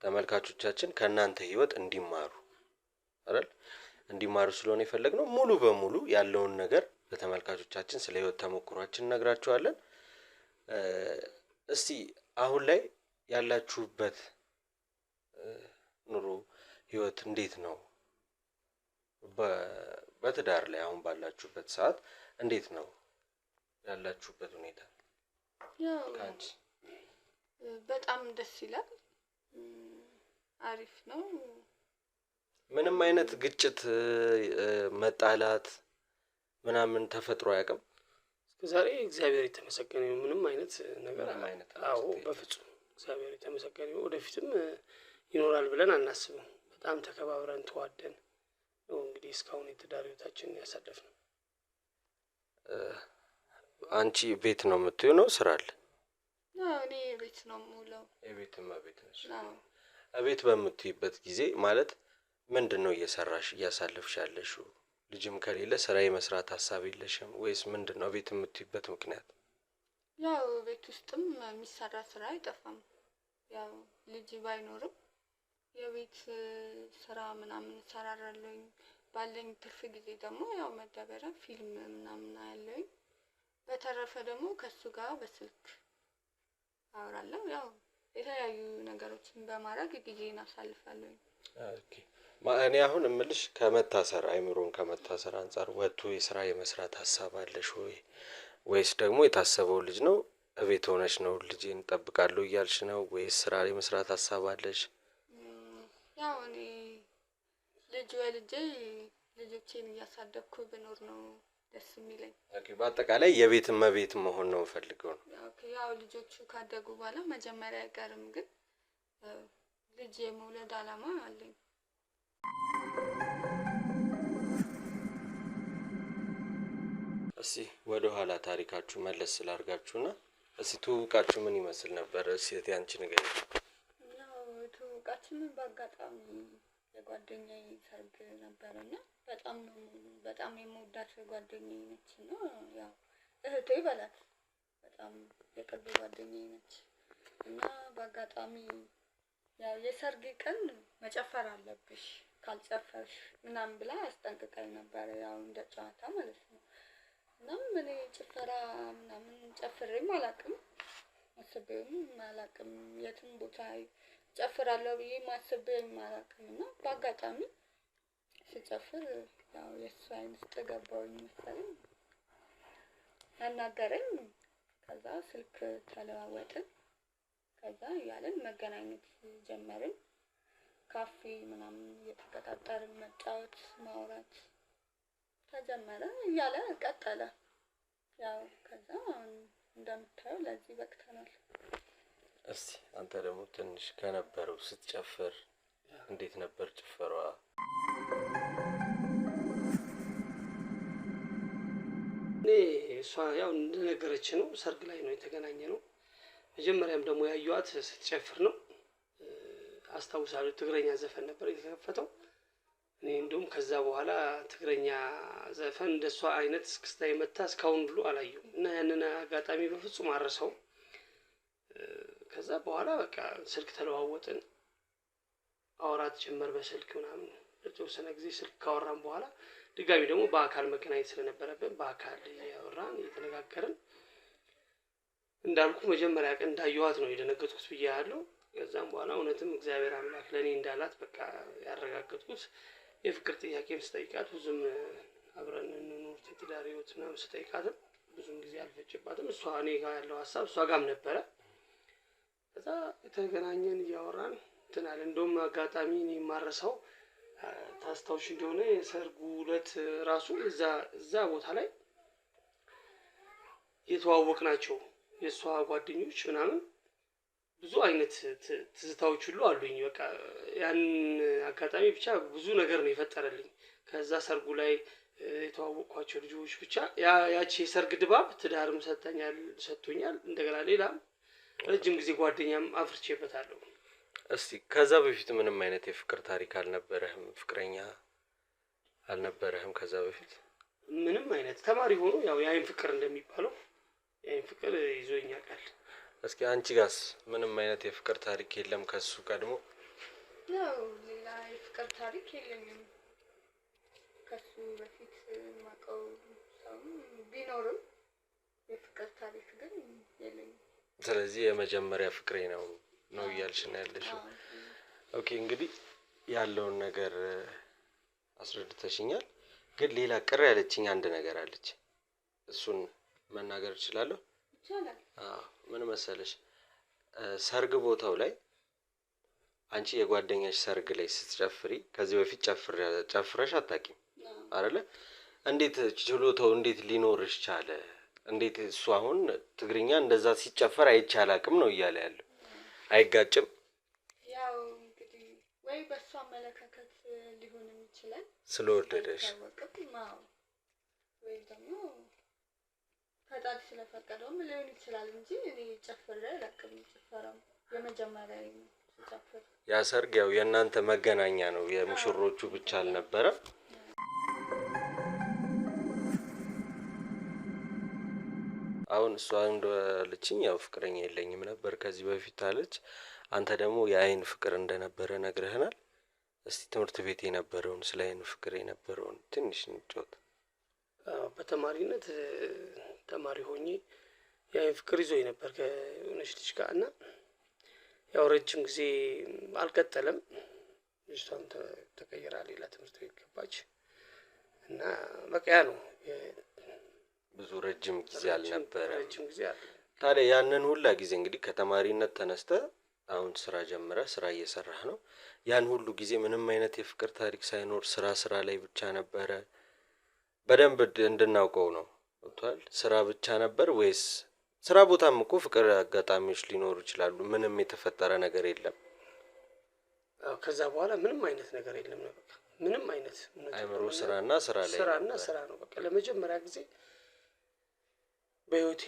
S2: ተመልካቾቻችን ከእናንተ ህይወት እንዲማሩ አይደል? እንዲማሩ ስለሆነ የፈለግነው ሙሉ በሙሉ ያለውን ነገር ለተመልካቾቻችን ስለ ህይወት ተሞክሯችን እነግራቸዋለን። እስቲ አሁን ላይ ያላችሁበት ኑሮ ህይወት እንዴት ነው? በትዳር ላይ አሁን ባላችሁበት ሰዓት እንዴት ነው ያላችሁበት ሁኔታ?
S3: ያው
S2: ካንቺ
S3: በጣም ደስ ይላል። አሪፍ ነው።
S2: ምንም አይነት ግጭት መጣላት ምናምን ተፈጥሮ አያውቅም?
S1: እስከዛሬ እግዚአብሔር የተመሰገነ ይሁን ምንም አይነት ነገር
S2: ምንም አይነት
S1: አዎ
S2: ግጭት የለም።
S1: በፍጹም እግዚአብሔር የተመሰገነ ይሁን። ወደፊትም ይኖራል ብለን አናስብም። በጣም ተከባብረን ተዋደን ነው እንግዲህ እስካሁን የትዳር ህይወታችንን ያሳለፍነው።
S2: አንቺ ቤት ነው የምትሆነው? ስራ አለ?
S3: ያው እኔ ቤት ነው የምውለው።
S2: የቤት እመቤት ነሽ?
S3: አዎ
S2: እቤት በምትይበት ጊዜ ማለት ምንድን ነው እየሰራሽ እያሳለፍሽ ያለሽው? ልጅም ከሌለ ስራ የመስራት ሀሳብ የለሽም ወይስ ምንድን ነው ቤት የምትይበት ምክንያት?
S3: ያው ቤት ውስጥም የሚሰራ ስራ አይጠፋም። ያው ልጅ ባይኖርም የቤት ስራ ምናምን እሰራራለሁኝ። ባለኝ ትርፍ ጊዜ ደግሞ ያው መደበሪያ ፊልም ምናምን አያለሁኝ። በተረፈ ደግሞ ከሱ ጋር በስልክ አወራለሁ። ያው የተለያዩ ነገሮችን በማድረግ ጊዜን አሳልፋለሁኝ።
S2: ኦኬ። እኔ አሁን እምልሽ ከመታሰር አይምሮን ከመታሰር አንጻር ወጥቶ የስራ የመስራት ሀሳብ አለሽ ወይ? ወይስ ደግሞ የታሰበው ልጅ ነው እቤት ሆነሽ ነው ልጄን እጠብቃለሁ እያልሽ ነው ወይስ ስራ የመስራት ሀሳብ አለሽ?
S3: ያው እኔ ልጅ ወልጄ ልጆቼን እያሳደግኩ ብኖር ነው ደስ የሚለኝ።
S2: ኦኬ። በአጠቃላይ የቤት እመቤት መሆን ነው ፈልገው ነው?
S3: ያው ልጆቹ ካደጉ በኋላ መጀመሪያ አይቀርም፣ ግን ልጅ የመውለድ አላማ አለኝ።
S2: እስቲ ወደ ኋላ ታሪካችሁ መለስ ስላርጋችሁና እስቲ ትውውቃችሁ ምን ይመስል ነበር? እስቲ አንቺ ንገሪኝ።
S3: ያው ትውውቃችን በአጋጣሚ የጓደኛዬ ሰርግ ነበረና በጣም የምወዳት ጓደኛዬ ነች እና ያው እህቴ በላት በጣም የቅርብ ጓደኛዬ ነች እና በአጋጣሚ ያው የሰርግ ቀን መጨፈር አለብሽ ካልጨፈርሽ ምናምን ብላ አስጠንቅቃኝ ነበረ። ያው እንደ ጨዋታ ማለት ነው። እናም እኔ ጭፈራ ምናምን ጨፍሬም አላውቅም፣ አስቤውም አላውቅም። የትም ቦታ ጨፍራለሁ ብዬ አስቤም አላውቅም እና በአጋጣሚ ስጨፍር ያው የእሱ አይን ውስጥ ገባሁኝ መሰለኝ። አናገረኝ። ከዛ ስልክ ተለዋወጥን። ከዛ እያለን መገናኘት ጀመርን። ካፌ ምናምን እየተቀጣጠርን መጫወት ማውራት ተጀመረ እያለ ቀጠለ። ያው ከዛ እንደምታየው ለዚህ በቅተናል።
S2: እስቲ አንተ ደግሞ ትንሽ ከነበረው ስትጨፍር እንዴት ነበር ጭፈሯ?
S1: እሷ ያው እንደነገረች ነው ሰርግ ላይ ነው የተገናኘ ነው። መጀመሪያም ደግሞ ያዩዋት ስትጨፍር ነው። አስታውሳለሁ ትግረኛ ዘፈን ነበር የተከፈተው። እኔ እንደውም ከዛ በኋላ ትግረኛ ዘፈን እንደሷ አይነት እስክስታ የመታ እስካሁን ብሎ አላየሁም እና ያንን አጋጣሚ በፍጹም አረሰው። ከዛ በኋላ በቃ ስልክ ተለዋወጥን፣ አውራት ጀመር በስልክ ምናምን ለተወሰነ ጊዜ ስልክ ካወራን በኋላ ድጋሚ ደግሞ በአካል መገናኘት ስለነበረብን በአካል ያወራን እየተነጋገርን እንዳልኩ መጀመሪያ ቀን እንዳየኋት ነው የደነገጥኩት ብያለሁ። ከዛም በኋላ እውነትም እግዚአብሔር አምላክ ለኔ እንዳላት በቃ ያረጋገጥኩት የፍቅር ጥያቄም ስጠይቃት ብዙም አብረን እንኑር የትዳር ህይወት ምናምን ስጠይቃትም ብዙም ጊዜ አልፈጀባትም። እሷ እኔ ጋር ያለው ሀሳብ እሷ ጋርም ነበረ። ከዛ የተገናኘን እያወራን እንትን አለ። እንደውም አጋጣሚ እኔ የማረሳው ታስታውሽ እንደሆነ የሰርጉ ዕለት ራሱ እዛ ቦታ ላይ የተዋወቅናቸው የእሷ ጓደኞች ምናምን ብዙ አይነት ትዝታዎች ሁሉ አሉኝ። በቃ ያን አጋጣሚ ብቻ ብዙ ነገር ነው የፈጠረልኝ። ከዛ ሰርጉ ላይ የተዋወቅኳቸው ልጆች ብቻ ያቺ የሰርግ ድባብ ትዳርም ሰጥቶኛል። እንደገና ሌላም ረጅም ጊዜ ጓደኛም አፍርቼበታለሁ።
S2: እስቲ ከዛ በፊት ምንም አይነት የፍቅር ታሪክ አልነበረህም? ፍቅረኛ አልነበረህም ከዛ በፊት?
S1: ምንም አይነት ተማሪ ሆኖ ያው የአይን ፍቅር እንደሚባለው የአይን ፍቅር ይዞኝ ያውቃል።
S2: እስኪ አንቺ ጋስ ምንም አይነት የፍቅር ታሪክ የለም ከሱ ቀድሞ?
S3: ያው ሌላ የፍቅር ታሪክ የለኝም። ከሱ በፊት የማውቀው ሰው ቢኖርም የፍቅር ታሪክ ግን የለኝም።
S2: ስለዚህ የመጀመሪያ ፍቅሬ ነው ነው እያልሽ ነው ያለሽው። ኦኬ እንግዲህ ያለውን ነገር አስረድተሽኛል። ግን ሌላ ቅር ያለችኝ አንድ ነገር አለች። እሱን መናገር እችላለሁ?
S3: ይቻላል።
S2: ምን መሰለሽ ሰርግ ቦታው ላይ አንቺ የጓደኛሽ ሰርግ ላይ ስትጨፍሪ ከዚህ በፊት ጨፍረሽ አታውቂም አይደለ? እንዴት ችሎታው እንዴት ሊኖርሽ ቻለ? እንዴት እሱ አሁን ትግርኛ እንደዛ ሲጨፈር አይቼ አላውቅም ነው እያለ ያለው። አይጋጭም?
S3: ያው እንግዲህ ወይ በእሱ አመለካከት ሊሆንም ይችላል
S2: ስለወደደሽ
S3: ወይ ደግሞ ፈጣሪ ስለፈቀደውም ሊሆን ይችላል እንጂ እኔ ጨፍሬ አላውቅም። ጭፈራም የመጀመሪያ ስጨፍር
S2: ያ ሰርግ ያው የእናንተ መገናኛ ነው፣ የሙሽሮቹ ብቻ አልነበረም። አሁን እሷ እንዳለችኝ ያው ፍቅረኛ የለኝም ነበር ከዚህ በፊት አለች። አንተ ደግሞ የአይን ፍቅር እንደነበረ ነግረህናል። እስቲ ትምህርት ቤት የነበረውን ስለ አይን ፍቅር የነበረውን ትንሽ እንጫወት።
S1: በተማሪነት ተማሪ ሆኜ የአይን ፍቅር ይዞኝ ነበር ከሆነች ልጅ ጋር እና ያው ረጅም ጊዜ አልቀጠለም። ልጅቷም ተቀይራ ሌላ ትምህርት ቤት ገባች እና በቃ ያ ነው።
S2: ብዙ ረጅም ጊዜ አልነበረ።
S1: ረጅም ጊዜ አለ።
S2: ታዲያ ያንን ሁላ ጊዜ እንግዲህ ከተማሪነት ተነስተ አሁን ስራ ጀምረ ስራ እየሰራህ ነው። ያን ሁሉ ጊዜ ምንም አይነት የፍቅር ታሪክ ሳይኖር ስራ ላይ ብቻ ነበረ? በደንብ እንድናውቀው ነው ወጥቷል። ስራ ብቻ ነበር ወይስ ስራ ቦታም እኮ ፍቅር አጋጣሚዎች ሊኖሩ ይችላሉ። ምንም የተፈጠረ ነገር የለም?
S1: ከዛ በኋላ ምንም አይነት ነገር የለም ነው በቃ። ምንም አይነት
S2: አይምሮ ስራና ስራ ላይ
S1: ስራ ነው በቃ። ለመጀመሪያ ጊዜ በህይወቴ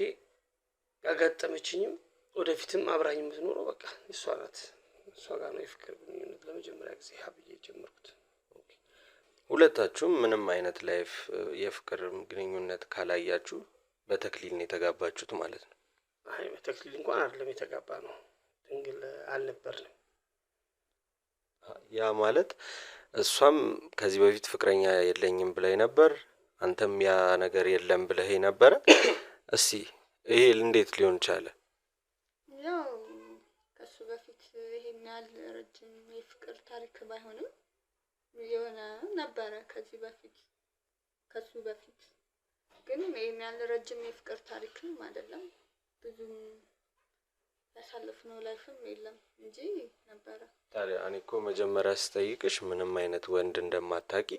S1: ያጋጠመችኝም ወደፊትም አብራኝ የምትኖረው በቃ እሷ ናት። እሷ ጋር ነው የፍቅር ግንኙነት ለመጀመሪያ ጊዜ ሀብዬ ጀመርኩት።
S2: ሁለታችሁም ምንም አይነት ላይፍ የፍቅር ግንኙነት ካላያችሁ በተክሊል ነው የተጋባችሁት ማለት ነው?
S1: አይ በተክሊል እንኳን አይደለም የተጋባ ነው፣ ድንግል አልነበርንም።
S2: ያ ማለት እሷም ከዚህ በፊት ፍቅረኛ የለኝም ብለህ ነበር፣ አንተም ያ ነገር የለም ብለህ ነበር። እስቲ ይሄ እንዴት ሊሆን ቻለ?
S3: ያው ከሱ በፊት ይሄን ያህል ረጅም የፍቅር ታሪክ ባይሆንም የሆነ ነበረ ከዚህ በፊት ከሱ በፊት ግን ይሄን ያህል ረጅም የፍቅር ታሪክም አይደለም። ብዙም ያሳለፍነው ላይፍም የለም እንጂ ነበረ።
S2: ታዲያ እኔ እኮ መጀመሪያ ስጠይቅሽ ምንም አይነት ወንድ እንደማታውቂ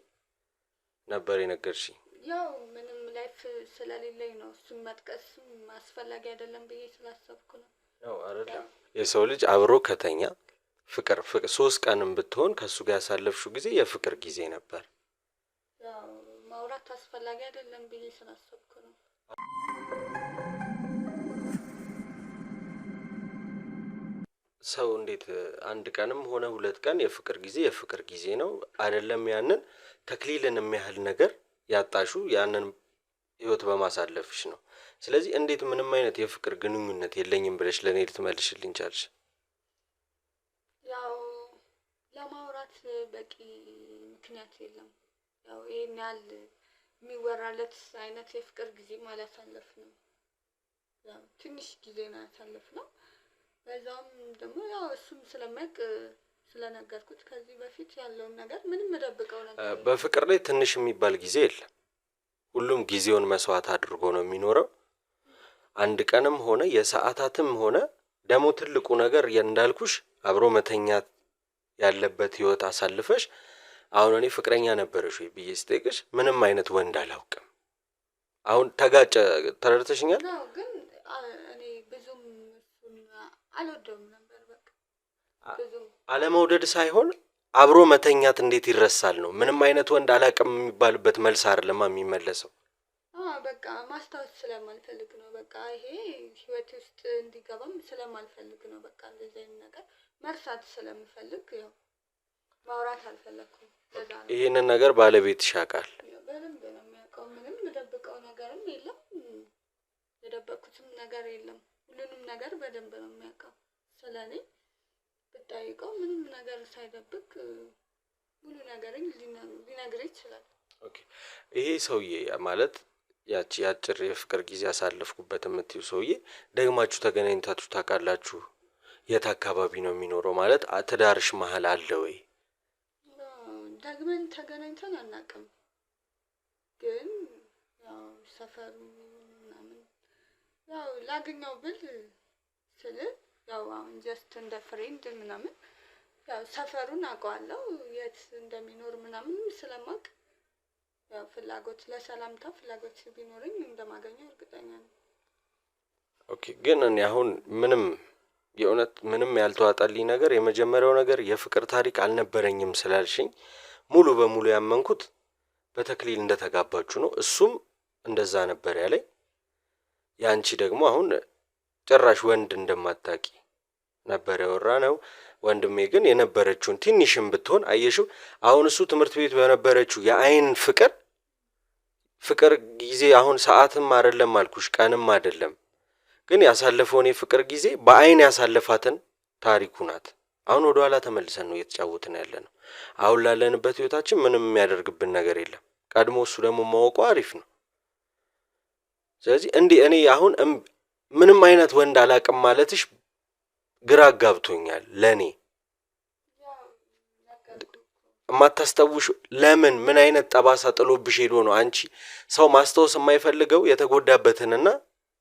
S2: ነበር የነገርሽኝ።
S3: ያው ምንም ላይፍ ስለሌለኝ ነው እሱን መጥቀስም አስፈላጊ አይደለም ብዬ ስላሰብኩ ነው።
S2: ያው አይደለም የሰው ልጅ አብሮ ከተኛ ፍቅር 3 ቀንም ብትሆን ከሱ ጋር ያሳለፍሽው ጊዜ የፍቅር ጊዜ ነበር።
S3: ያው ማውራት አስፈላጊ አይደለም ብዬ ስላሰብኩ ነው።
S2: ሰው እንዴት አንድ ቀንም ሆነ 2 ቀን የፍቅር ጊዜ ነው አይደለም? ያንን ተክሊልን የሚያህል ነገር ያጣሹ ያንን ህይወት በማሳለፍሽ ነው። ስለዚህ እንዴት ምንም አይነት የፍቅር ግንኙነት የለኝም ብለሽ ለኔ ልትመልሽልኝ ቻልሽ?
S3: ያው ለማውራት በቂ ምክንያት የለም። ያው ይሄን ያህል የሚወራለት አይነት የፍቅር ጊዜ አላሳለፍንም። ያው ትንሽ ጊዜ ነው ያሳለፍነው። በዛም ደግሞ ያው እሱም ስለማያውቅ ስለነገርኩት ከዚህ በፊት ያለውን ነገር ምንም መደብቀው ነገር
S2: በፍቅር ላይ ትንሽ የሚባል ጊዜ የለም። ሁሉም ጊዜውን መስዋዕት አድርጎ ነው የሚኖረው። አንድ ቀንም ሆነ የሰዓታትም ሆነ ደግሞ ትልቁ ነገር እንዳልኩሽ አብሮ መተኛት ያለበት ህይወት አሳልፈሽ አሁን እኔ ፍቅረኛ ነበረሽ ወይ ብዬ ስጠይቅሽ ምንም አይነት ወንድ አላውቅም። አሁን ተጋጨ። ተረድተሽኛል?
S3: ነው ግን እኔ ብዙም እሱን አልወደውም ነበር። በቃ ብዙም
S2: አለመውደድ ሳይሆን አብሮ መተኛት እንዴት ይረሳል ነው። ምንም አይነት ወንድ አላውቅም የሚባልበት መልስ አይደለም የሚመለሰው።
S3: በቃ ማስታወስ ስለማልፈልግ ነው። በቃ ይሄ ህይወት ውስጥ እንዲገባም ስለማልፈልግ ነው። በቃ እንደዚህ አይነት ነገር መርሳት ስለምፈልግ ያው ማውራት አልፈለኩም። ለዛ ነው።
S2: ይሄንን ነገር ባለቤትሽ ያውቃል?
S3: በደንብ ነው የሚያውቀው። ምንም የምደብቀው ነገርም የለም፣ የደበቅኩትም ነገር የለም። ሁሉንም ነገር በደንብ ነው የሚያውቀው። ስለኔ ብጠይቀው ምንም ነገር ሳይደብቅ ሙሉ ነገርን ሊነግረኝ ይችላል።
S2: ኦኬ ይሄ ሰውዬ ማለት ያቺ አጭር የፍቅር ጊዜ ያሳለፍኩበት የምትይው ሰውዬ ደግማችሁ ተገናኝታችሁ ታውቃላችሁ? የት አካባቢ ነው የሚኖረው? ማለት ትዳርሽ መሀል አለ ወይ?
S3: ደግመን ተገናኝተን አናውቅም፣ ግን ያው ሰፈሩ ምናምን ያው ላገኘው ብል ስል ያው አሁን ጀስት እንደ ፍሬንድ ምናምን ያው ሰፈሩን አውቀዋለሁ የት እንደሚኖር ምናምን ስለማውቅ ያው ፍላጎት ለሰላምታ ፍላጎት ቢኖረኝ እንደማገኘው እርግጠኛ ነኝ።
S2: ኦኬ ግን እኔ አሁን የእውነት ምንም ያልተዋጣልኝ ነገር የመጀመሪያው ነገር የፍቅር ታሪክ አልነበረኝም ስላልሽኝ ሙሉ በሙሉ ያመንኩት በተክሊል እንደተጋባችሁ ነው። እሱም እንደዛ ነበር ያለኝ። ያንቺ ደግሞ አሁን ጭራሽ ወንድ እንደማታቂ ነበር ያወራነው። ወንድሜ ግን የነበረችውን ትንሽም ብትሆን አየሽው። አሁን እሱ ትምህርት ቤት በነበረችው የአይን ፍቅር ጊዜ አሁን ሰዓትም አይደለም አልኩሽ ቀንም አይደለም፣ ግን ያሳለፈውን የፍቅር ጊዜ በአይን ያሳለፋትን ታሪኩ ናት። አሁን ወደ ኋላ ተመልሰን ነው እየተጫወትን ያለ ነው። አሁን ላለንበት ህይወታችን ምንም የሚያደርግብን ነገር የለም። ቀድሞ እሱ ደግሞ ማወቁ አሪፍ ነው። ስለዚህ እኔ አሁን ምንም አይነት ወንድ አላቅም ማለትሽ ግራ ጋብቶኛል። ለኔ የማታስታውሽ ለምን ምን አይነት ጠባሳ ጥሎብሽ ሄዶ ነው? አንቺ ሰው ማስታወስ የማይፈልገው የተጎዳበትንና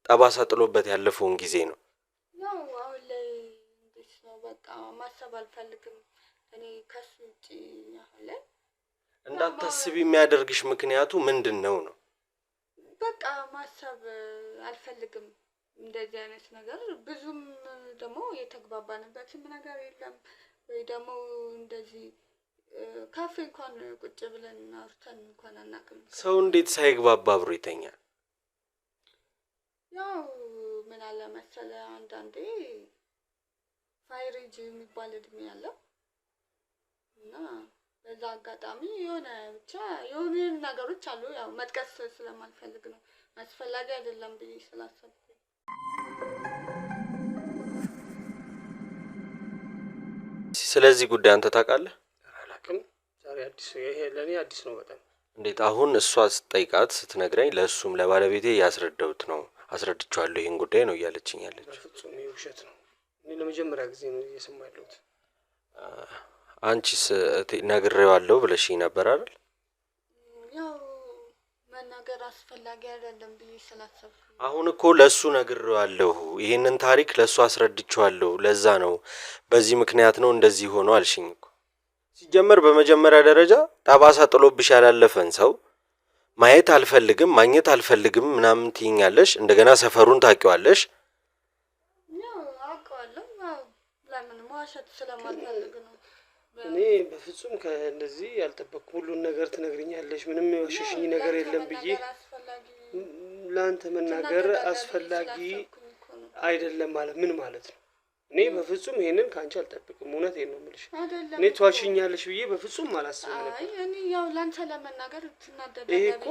S2: ጠባሳ ጥሎበት ያለፈውን ጊዜ ነው።
S3: ያው አሁን ላይ እንዴት ነው በቃ ማሰብ አልፈልግም እኔ ከሱ ውጪ ያለ
S2: እንዳታስቢ የሚያደርግሽ ምክንያቱ ምንድን ነው?
S3: በቃ ማሰብ አልፈልግም እንደዚህ አይነት ነገር። ብዙም ደግሞ የተግባባንበትም ነገር የለም ወይ ደግሞ እንደዚህ ካፌ እንኳን ቁጭ ብለን አውርተን እንኳን አናውቅም።
S2: ሰው እንዴት ሳይግባባ አብሮ ይተኛል?
S3: ያው ምን አለ መሰለህ አንዳንዴ ፋይሬጅ የሚባል እድሜ ያለው እና በዛ አጋጣሚ የሆነ ብቻ የሆኑ ነገሮች አሉ። ያው መጥቀስ ስለማልፈልግ ነው፣ አስፈላጊ አይደለም ብዬ ስላሰብኩ።
S2: ስለዚህ ጉዳይ አንተ ታውቃለህ?
S1: አላውቅም። ዛሬ ይሄ ለኔ አዲስ ነው በጣም።
S2: እንዴት አሁን እሷ ስትጠይቃት ስትነግረኝ ለእሱም ለባለቤቴ ያስረዳሁት ነው አስረድቼዋለሁ ይሄን ጉዳይ ነው እያለችኝ ያለች።
S1: በፍጹም ይሄ ውሸት ነው። እኔ ለመጀመሪያ ጊዜ ነው እየሰማሁ ያለሁት።
S2: አንቺስ ነግሬዋለሁ ብለሽኝ ነበር አይደል?
S3: ያው መናገር አስፈላጊ አይደለም ብዬ ስላሰብኩ
S2: አሁን እኮ ለሱ ነግሬዋለሁ፣ ይሄንን ታሪክ ለሱ አስረድቼዋለሁ፣ ለዛ ነው በዚህ ምክንያት ነው እንደዚህ ሆኖ አልሽኝ እኮ። ሲጀመር በመጀመሪያ ደረጃ ጠባሳ ጥሎብሽ ያላለፈን ሰው ማየት አልፈልግም ማግኘት አልፈልግም ምናምን ትይኛለሽ። እንደገና ሰፈሩን ታውቂዋለሽ።
S3: ያው አውቀዋለሁ። ያው ለምን መዋሸት ስለማልፈልግ ነው።
S1: እኔ በፍጹም ከእንደዚህ ያልጠበቅኩ ሁሉን ነገር ትነግሪኛለሽ፣ ምንም የዋሸሽኝ ነገር የለም ብዬ ለአንተ መናገር አስፈላጊ አይደለም ማለት ምን ማለት ነው? እኔ በፍጹም ይሄንን ካንቺ አልጠብቅም። እውነቴን ነው የምልሽ። እኔ ትዋሽኛለሽ ብዬ በፍጹም አላስብም ነበር።
S3: አይ እኔ ያው ላንተ ለመናገር ትናደዳለህ
S1: ይሄ እኮ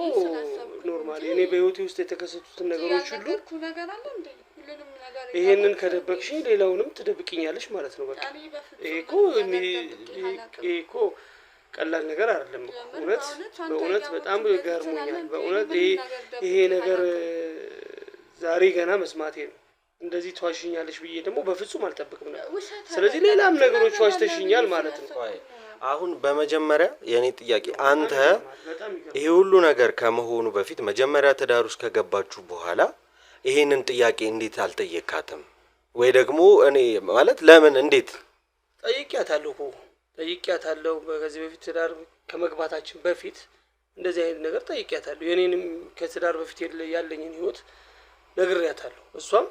S1: ኖርማል እኔ በህይወቴ ውስጥ የተከሰቱትን ነገሮች ሁሉ
S3: ነገር አለ እንዴ? ሁሉንም ነገር
S1: ይሄንን ከደበቅሽኝ ሌላውንም ትደብቅኛለሽ ማለት ነው። በቃ ይሄ እኮ ቀላል ነገር አይደለም እኮ። በእውነት በጣም ገርሞኛል። በእውነት ይሄ ነገር ዛሬ ገና መስማቴ ነው። እንደዚህ ትዋሽኛለሽ ብዬ ደግሞ በፍጹም አልጠብቅም ነበር። ስለዚህ ሌላም ነገሮች ዋሽተሽኛል ማለት ነው።
S2: አሁን በመጀመሪያ የኔ ጥያቄ አንተ ይሄ ሁሉ ነገር ከመሆኑ በፊት መጀመሪያ ትዳር ውስጥ ከገባችሁ በኋላ ይሄንን ጥያቄ እንዴት አልጠየካትም? ወይ ደግሞ እኔ ማለት ለምን እንዴት
S1: ጠይቂያታለሁ? ከዚህ በፊት ትዳር ከመግባታችን በፊት እንደዚህ አይነት ነገር ጠይቂያታለሁ። የኔንም ከትዳር በፊት ያለኝን ህይወት ነግሬያታለሁ። እሷም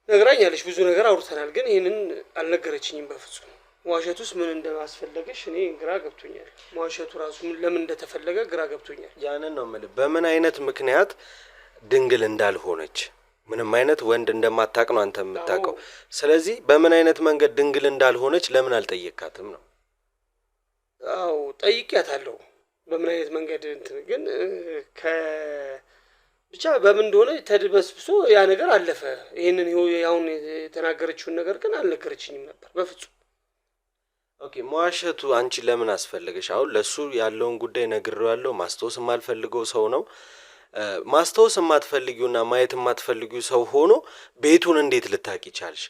S1: ነግራኛለች፣ ብዙ ነገር አውርተናል። ግን ይሄንን አልነገረችኝም በፍጹም። መዋሸቱስ ምን እንደማስፈለገሽ እኔ ግራ ገብቶኛል። መዋሸቱ ራሱ ለምን እንደተፈለገ ግራ ገብቶኛል።
S2: ያንን ነው የምልህ። በምን አይነት ምክንያት ድንግል እንዳልሆነች ምንም አይነት ወንድ እንደማታውቅ ነው አንተ የምታውቀው። ስለዚህ በምን አይነት መንገድ ድንግል እንዳልሆነች ለምን አልጠየካትም ነው?
S1: አዎ ጠይቂያታለሁ፣ በምን አይነት መንገድ ግን ብቻ በምን እንደሆነ ተድበስብሶ ያ ነገር አለፈ። ይሄንን ያውን የተናገረችውን ነገር ግን አልነገረችኝም ነበር በፍጹም።
S2: ኦኬ መዋሸቱ አንቺ ለምን አስፈለገሽ? አሁን ለሱ ያለውን ጉዳይ ነግሬዋለሁ። ማስታወስ የማልፈልገው ሰው ነው። ማስታወስ የማትፈልጊውና ማየት የማትፈልጊው ሰው ሆኖ ቤቱን እንዴት ልታቂ ቻልሽ?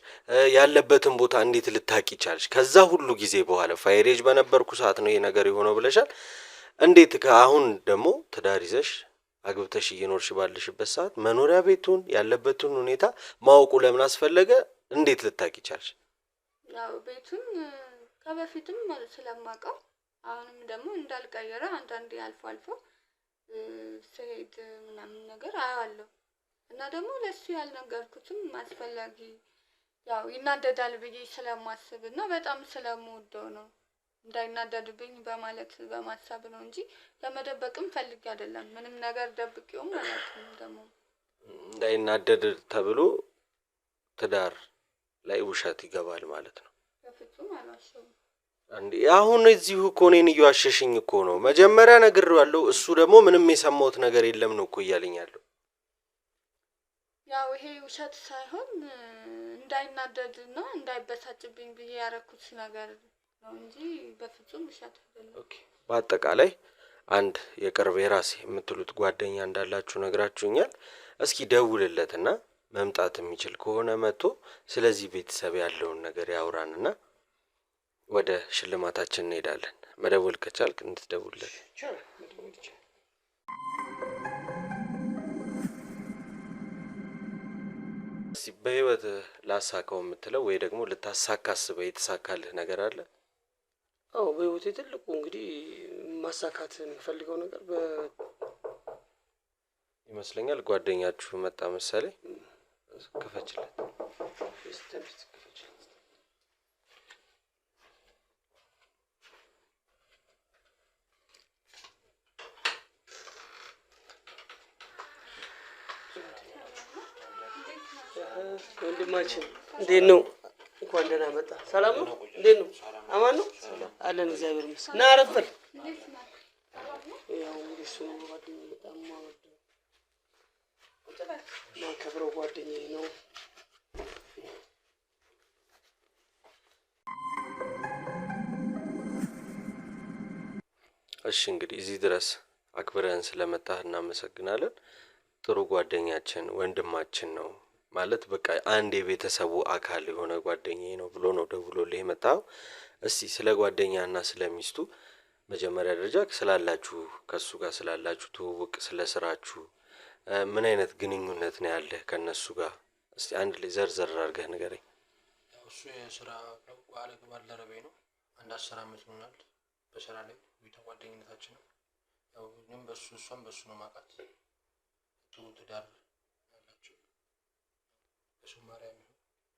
S2: ያለበትን ቦታ እንዴት ልታቂ ቻልሽ? ከዛ ሁሉ ጊዜ በኋላ ፋይሬጅ በነበርኩ ሰዓት ነው ይሄ ነገር የሆነው ብለሻል። እንዴት ከአሁን ደግሞ ትዳር ይዘሽ አግብተሽ እየኖርሽ ባለሽበት ሰዓት መኖሪያ ቤቱን ያለበትን ሁኔታ ማወቁ ለምን አስፈለገ? እንዴት ልታቂ ቻልሽ?
S3: ያው ቤቱን ከበፊትም ስለማውቀው አሁንም ደግሞ እንዳልቀየረ አንዳንዴ አልፎ አልፎ ስሄድ ምናምን ነገር አያለሁ እና ደግሞ ለሱ ያልነገርኩትም አስፈላጊ ያው ይናደዳል ብዬ ስለማስብ እና በጣም ስለምወደው ነው እንዳይናደድብኝ በማለት በማሰብ ነው እንጂ ለመደበቅም ፈልጌ አይደለም። ምንም ነገር ደብቄውም አላውቅም። ደግሞ
S2: እንዳይናደድ ተብሎ ትዳር ላይ ውሸት ይገባል ማለት ነው።
S3: በፍጹም አልዋሸሁም።
S2: እንዴ አሁን እዚሁ እኮ እኔን እየዋሸሽኝ እኮ ነው። መጀመሪያ ነግሬዋለሁ፣ እሱ ደግሞ ምንም የሰማሁት ነገር የለም ነው እኮ እያለኝ ያለው።
S3: ያው ይሄ ውሸት ሳይሆን እንዳይናደድና እንዳይበሳጭብኝ ብዬ ያረኩት ነገር ነው እንጂ በፍጹም ውሸት አይደለም።
S2: ኦኬ። በአጠቃላይ አንድ የቅርብ የራሴ የምትሉት ጓደኛ እንዳላችሁ ነግራችሁኛል። እስኪ ደውልለትና መምጣት የሚችል ከሆነ መጥቶ ስለዚህ ቤተሰብ ያለውን ነገር ያውራንና ወደ ሽልማታችን እንሄዳለን። መደወል ከቻልክ እንድትደውልለት። እስኪ በህይወት ላሳካው የምትለው ወይ ደግሞ ልታሳካ አስበህ የተሳካልህ ነገር አለ?
S1: አዎ በህይወቴ ትልቁ እንግዲህ ማሳካት የምፈልገው ነገር
S2: ይመስለኛል። ጓደኛችሁ መጣ መሰለኝ። ክፈችለት።
S1: ወንድማችን እንዴት ነው? እንኳን ደህና መጣ። ሰላም ነው? እንዴት ነው? አማን ነው? አለን እግዚአብሔር ይመስገን። ና አረፍ በል። ያው እንግዲህ እሱ ጓደኛዬ በጣም የማወደው የማከብረው ጓደኛዬ ነው።
S2: እሺ እንግዲህ እዚህ ድረስ አክብረን ስለመጣህ እናመሰግናለን። ጥሩ ጓደኛችን ወንድማችን ነው ማለት በቃ አንድ የቤተሰቡ አካል የሆነ ጓደኛዬ ነው ብሎ ነው ደውሎልህ የመጣው። እስቲ ስለ ጓደኛና ስለ ሚስቱ መጀመሪያ ደረጃ ስላላችሁ ከሱ ጋር ስላላችሁ ትውውቅ፣ ስለ ስራችሁ ምን አይነት ግንኙነት ነው ያለህ ከነሱ ጋር? እስቲ አንድ ላይ ዘርዘር አድርገህ ንገረኝ።
S4: ያው እሱ የስራ ባልደረባዬ ነው። አንድ 10 ዓመት ይሆናል በስራ ላይ ጓደኝነታችን ነው። ያው እኔም በሱ እሷም በሱ ነው ማውቃት። ጥሩ ትዳር ያላቸው በሶማሊያ ነው።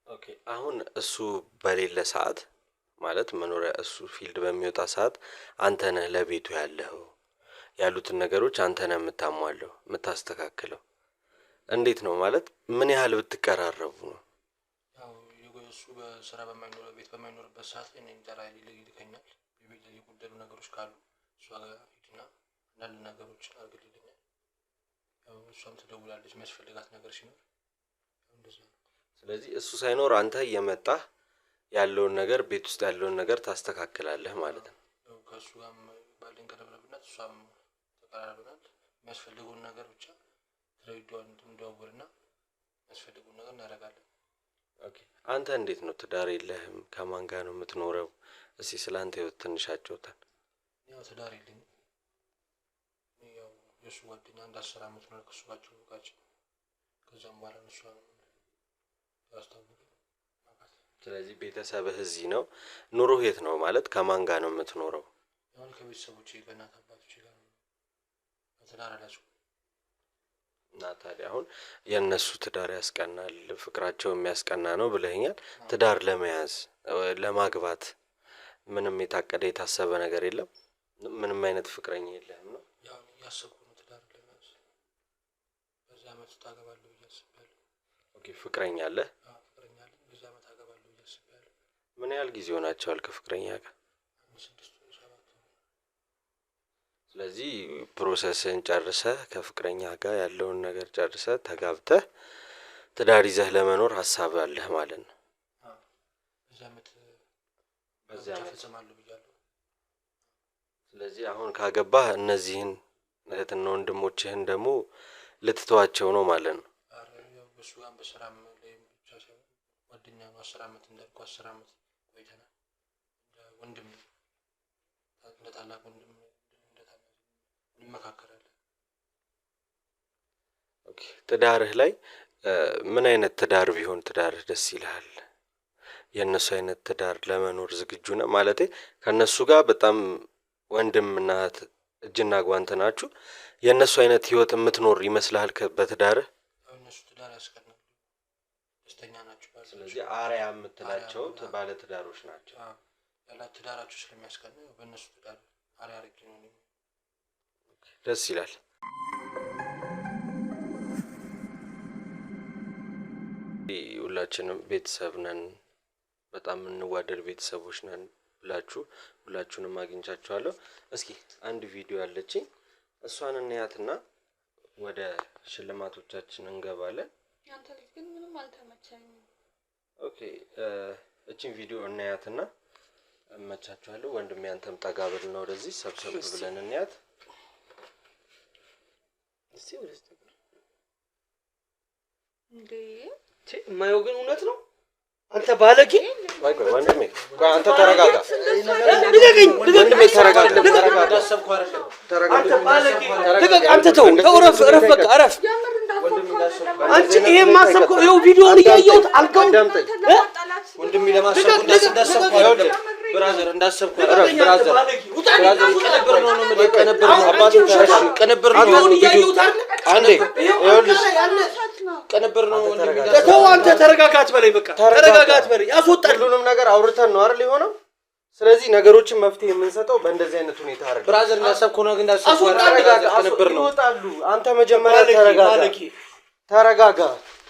S2: ኦኬ። አሁን እሱ በሌለ ሰዓት ማለት መኖሪያ እሱ ፊልድ በሚወጣ ሰዓት አንተ ነህ ለቤቱ ያለኸው፣ ያሉትን ነገሮች አንተ ነህ የምታሟለው የምታስተካክለው። እንዴት ነው ማለት ምን ያህል ብትቀራረቡ ነው?
S4: ያው እሱ በስራ ቤት በማይኖርበት ሰዓት እኔን ጠራ ይልከኛል። የቤት የጎደሉ ነገሮች ካሉ እሷ ጋር ሂድና አንዳንድ ነገሮችን አድርግልኛል። ያው እሷም ትደውላለች የሚያስፈልጋት ነገር ሲኖር እንደዛ ነው።
S2: ስለዚህ እሱ ሳይኖር አንተ እየመጣህ ያለውን ነገር ቤት ውስጥ ያለውን ነገር ታስተካክላለህ ማለት ነው።
S4: ያው ከእሱ ጋርም ባለኝ ቅርርብነት እሷም ተቀራርበናል። የሚያስፈልገውን ነገር ብቻ ትረዳዋን እንደዋወልና የሚያስፈልገውን ነገር እናደርጋለን።
S2: ኦኬ። አንተ እንዴት ነው? ትዳር የለህም? ከማን ጋር ነው የምትኖረው? እስቲ ስለ አንተ ህይወት ትንሽ አጫውተን።
S4: ያው ትዳር የለኝም። ያው የእሱ ጓደኛ አንድ 10 ዓመት ነው ከእሱ ጋር ትውውቃችን። ከዛም በኋላ እሷ ያስታወቀ።
S2: ስለዚህ ቤተሰብህ እዚህ ነው። ኑሮህ የት ነው ማለት ከማን ጋር ነው የምትኖረው?
S4: ያው ከቤተሰቦቼ ከእናት አባቶቼ ጋር ነው። ትዳር አላቸው
S2: እና ታዲያ አሁን የእነሱ ትዳር ያስቀናል፣ ፍቅራቸው የሚያስቀና ነው ብለኸኛል። ትዳር ለመያዝ ለማግባት ምንም የታቀደ የታሰበ ነገር የለም? ምንም አይነት ፍቅረኛ የለህም ነው?
S4: ያው እያሰብኩ ነው ትዳር ለመያዝ። በዚህ ዓመት ታገባለሁ ብዬ አስቤያለሁ።
S2: ኦኬ። ፍቅረኛ አለህ?
S4: አዎ ፍቅረኛ አለኝ። በዚህ ዓመት አገባለሁ ብዬ አስቤያለሁ።
S2: ምን ያህል ጊዜ ሆናቸዋል ከፍቅረኛ ጋር?
S4: 6 ወር 7 ወር።
S2: ስለዚህ ፕሮሰስን ጨርሰህ ከፍቅረኛ ጋር ያለውን ነገር ጨርሰህ ተጋብተህ ትዳር ይዘህ ለመኖር ሀሳብ አለህ ማለት ነው?
S4: አዎ በዚህ ዓመት
S2: በዚህ ዓመት
S4: ፈጽማለሁ ብያለሁ።
S2: ስለዚህ አሁን ካገባህ እነዚህን እህትና ወንድሞችህን ደግሞ ልትተዋቸው ነው ማለት ነው?
S4: ኧረ ያው በሱ ጋር በስራም ላይ ብቻ ሳይሆን ጓደኛ ነው። 10 ዓመት እንዳልኩህ 10 ዓመት ቆይተናል። ወንድም እንደ ታላቅ ወንድም እንደ ታላቅ እንመካከራለን።
S2: ኦኬ ትዳርህ ላይ ምን አይነት ትዳር ቢሆን ትዳርህ ደስ ይልሃል? የእነሱ አይነት ትዳር ለመኖር ዝግጁ ነህ? ማለቴ ከእነሱ ጋር በጣም ወንድምና እህት እጅና ጓንት ናችሁ። የእነሱ አይነት ህይወት የምትኖር ይመስልሃል በትዳርህ?
S4: እነሱ ትዳር ያስቀናሉ፣ ደስተኛ ናቸው።
S2: ስለዚህ አርአያ የምትላቸው ባለ ትዳሮች ናቸው።
S4: ያላት ትዳራቸው ስለሚያስቀና በእነሱ ትዳር አርአያ አድርጌ ነው።
S2: ደስ ይላል። ሁላችንም ቤተሰብ ነን፣ በጣም እንዋደድ ቤተሰቦች ነን ብላችሁ ሁላችሁንም አግኝቻችኋለሁ። እስኪ አንድ ቪዲዮ አለችኝ፣ እሷን እናያትና ወደ ሽልማቶቻችን እንገባለን።
S3: ያንተ ልጅ ግን ምንም አልተመቸኝም።
S2: ኦኬ እቺን ቪዲዮ እናያትና እመቻችኋለሁ። ወንድሜ አንተም ጠጋ ብልና ወደዚህ ሰብሰብ ብለን እናያት።
S1: እስቲ ወደዚህ
S3: እንዴ
S1: የማየው ግን እውነት ነው። አንተ ባለጌ!
S2: ቆይ ወንድሜ አንተ ተረጋጋ።
S1: ልቀቀኝ!
S2: ወንድሜ ተረጋጋ።
S1: አንተ ባለጌ! ልቀቅ! አንተ ተው! እረፍ! በቃ እረፍ! አንቺ ይሄ ማሰብከው ይኸው ቪዲዮውን እያየሁት አልከው
S4: ወንድሜ ለማሰብ እንዳሰብከው አይደል? ብራዘር እንዳሰብከው
S2: እረፍ። ብራዘር
S4: ቅንብር ነው ቅንብር ነው አባቴ ቅንብር ነው
S1: ቪዲዮውን እያየሁት አይደል?
S2: አንዴ ይኸውልሽ
S4: ቅንብር ነው ወንድሜ።
S1: ተው አንተ ተረጋጋት በለኝ። በቃ ተረጋጋት በለኝ። ያስወጣል።
S2: ሁሉንም ነገር አውርተን ነው አይደል የሆነው? ስለዚህ ነገሮችን መፍትሄ የምንሰጠው በእንደዚህ አይነት ሁኔታ አይደል?
S4: ብራዘር እንዳሰብከው ነው ግን እንዳሰብከው ቅንብር ነው።
S2: ይወጣሉ። አንተ መጀመሪያ ተረጋጋ።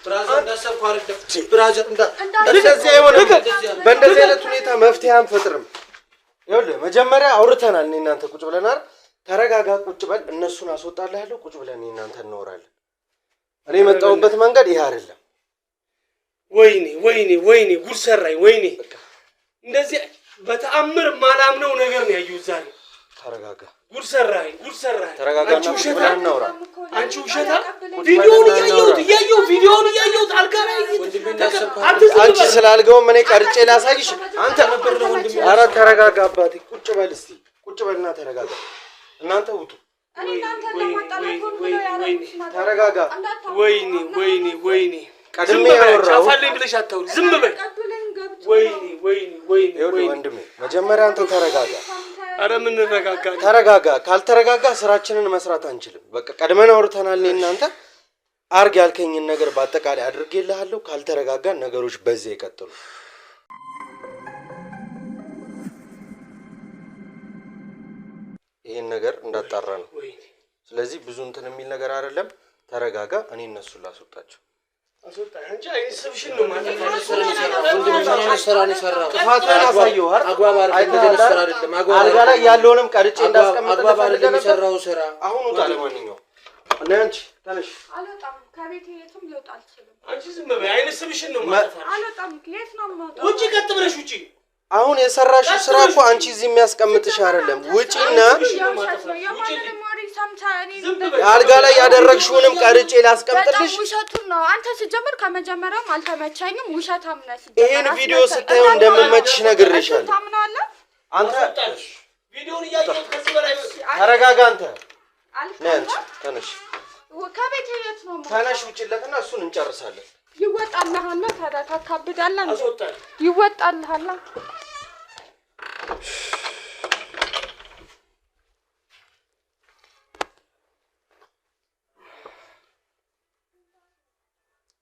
S4: ብራዘር እንዳሰብከው አይደል? ብራዘር
S2: እንደዚህ አይሆንም። በእንደዚህ አይነት ሁኔታ መፍትሄ አንፈጥርም። ይኸውልህ መጀመሪያ አውርተናል። እኔ እናንተ ቁጭ ብለናል። ተረጋጋ፣ ቁጭ በል። እነሱን አስወጣልሃለሁ። ቁጭ ብለን እኔ እናንተ እናወራለን። እኔ የመጣሁበት መንገድ ይሄ አይደለም።
S1: ወይኔ ጉድ ሰራኝ። ወይኔ እንደዚህ በተአምር ማላምነው ነገር ነው ያየሁት ዛሬ።
S2: ተረጋጋ።
S1: ጉድ ሰራኝ።
S2: ተረጋጋና ቁጭ ብለን እናውራ።
S1: አንቺ ውሸታ! ቪዲዮውን እያየሁት አልጋ ላይ
S2: አንቺ ስላልገውም እኔ ቀርጬ ላሳይሽ። አንተ ኧረ ተረጋጋ አባቴ። ቁጭ በል እስቲ ቁጭ በልና ተረጋጋ። እናንተ ውጡ። ተረጋጋ።
S1: ወይኔ
S2: ቀድሜ ያወራው
S1: ጫፋለኝ ብለሽ አታውሪ። ዝም በይ። ወይኔ
S2: ወንድሜ መጀመሪያ አንተ ተረጋጋ።
S1: አረ ምን ረጋጋ?
S2: ተረጋጋ። ካልተረጋጋ ስራችንን መስራት አንችልም። በቃ ቀድመን አውርተናል። እናንተ አርግ ያልከኝን ነገር በአጠቃላይ አድርጌልሃለሁ። ካልተረጋጋን ነገሮች በዚህ ይቀጥሉ። ይሄን ነገር እንዳጣራ ነው። ስለዚህ ብዙ እንትን የሚል ነገር አይደለም። ተረጋጋ። እኔ እነሱን ላስወጣቸው።
S1: አንቺ አይሰብሽን ነው ማለት ነው።
S2: አልጋ ላይ ያለውንም ቀርጬ እንዳስቀምጥ
S4: አግባብ አይደለም የሰራው ስራ።
S2: አሁን ውጣ። ለማንኛውም እና አንቺ ተነሽ።
S3: አልወጣም። ከቤቴ የትም ልወጣ አልችልም።
S1: አንቺ ዝም በይ። አይሰብሽን ነው ማለት ነው።
S3: አልወጣም። የት ነው የምወጣው?
S1: ውጪ! ቀጥ ብለሽ ውጪ!
S2: አሁን የሰራሽ ስራ እኮ አንቺ እዚህ የሚያስቀምጥሽ አይደለም። ውጪና አልጋ ላይ ያደረግሽውንም ቀርጬ ላስቀምጥልሽ።
S3: ውሸቱን ነው። አንተ ሲጀምር ከመጀመሪያም አልተመቸኝም። ውሸታም ነህ።
S2: ይሄን ቪዲዮ ስታየው እንደምመችሽ ነግሬሻለሁ።
S3: ታምናለህ?
S2: አንተ
S1: ቪዲዮውን እያየሁት ከዚህ በላይ
S2: ተረጋጋ። አንተ ነንቺ ተነሽ።
S3: ከቤት የት ነው?
S2: ተነሽ ውጪለትና እሱን እንጨርሳለን።
S3: ይወጣልሃል። ታዲያ ታካብዳለህ።
S1: አስወጣል።
S3: ይወጣልሃል።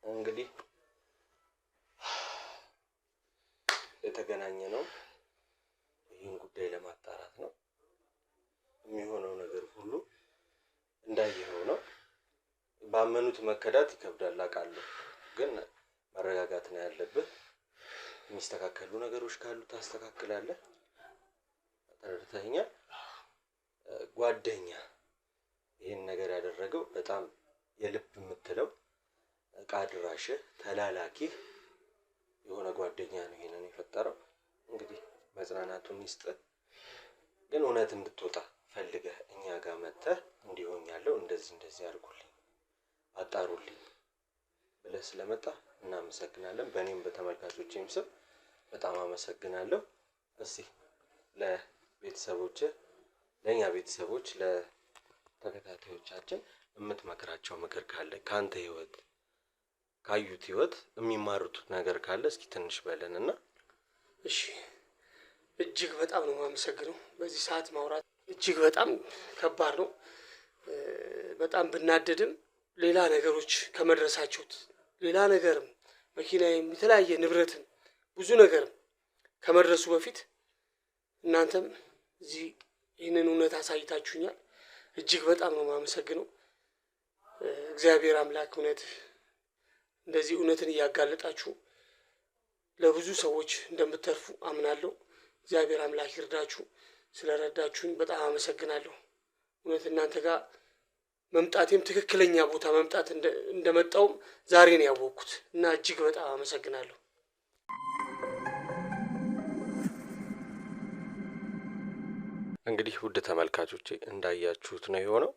S2: እንግዲህ የተገናኘ ነው ይህን ጉዳይ ለማጣራት ነው። የሚሆነው ነገር ሁሉ እንዳየኸው ነው። ባመኑት መከዳት ይከብዳል አውቃለሁ፣ ግን መረጋጋት ነው ያለብህ። የሚስተካከሉ ነገሮች ካሉ ታስተካክላለህ። ተረድተኸኛል? ጓደኛ ይህን ነገር ያደረገው በጣም የልብ የምትለው ዕቃ ድራሽህ ተላላኪህ የሆነ ጓደኛ ነው ይሄንን የፈጠረው። እንግዲህ መጽናናቱን ይስጥህ። ግን እውነት እንድትወጣ ፈልገህ እኛ ጋር መጥተህ እንዲሆኛለሁ እንደዚህ አድርጉልኝ አጣሩልኝ ብለህ ስለመጣ እናመሰግናለን። በእኔም በተመልካቾቼም ስም በጣም አመሰግናለሁ። እስቲ ለቤተሰቦች ለእኛ ቤተሰቦች ለተከታታዮቻችን የምትመክራቸው ምክር ካለ ከአንተ ህይወት ካዩት ህይወት የሚማሩት ነገር ካለ እስኪ ትንሽ በለንና።
S1: እሺ እጅግ በጣም ነው የማመሰግነው። በዚህ ሰዓት ማውራት እጅግ በጣም ከባድ ነው። በጣም ብናደድም ሌላ ነገሮች ከመድረሳቸውት ሌላ ነገርም መኪናዬም የተለያየ ንብረትም ብዙ ነገርም ከመድረሱ በፊት እናንተም እዚህ ይህንን እውነት አሳይታችሁኛል። እጅግ በጣም ነው የማመሰግነው። እግዚአብሔር አምላክ እንደዚህ እውነትን እያጋለጣችሁ ለብዙ ሰዎች እንደምትተርፉ አምናለሁ። እግዚአብሔር አምላክ ይርዳችሁ። ስለረዳችሁኝ በጣም አመሰግናለሁ። እውነት እናንተ ጋር መምጣቴም ትክክለኛ ቦታ መምጣት እንደመጣውም ዛሬ ነው ያወቅኩት እና እጅግ በጣም አመሰግናለሁ።
S2: እንግዲህ ውድ ተመልካቾቼ እንዳያችሁት ነው የሆነው።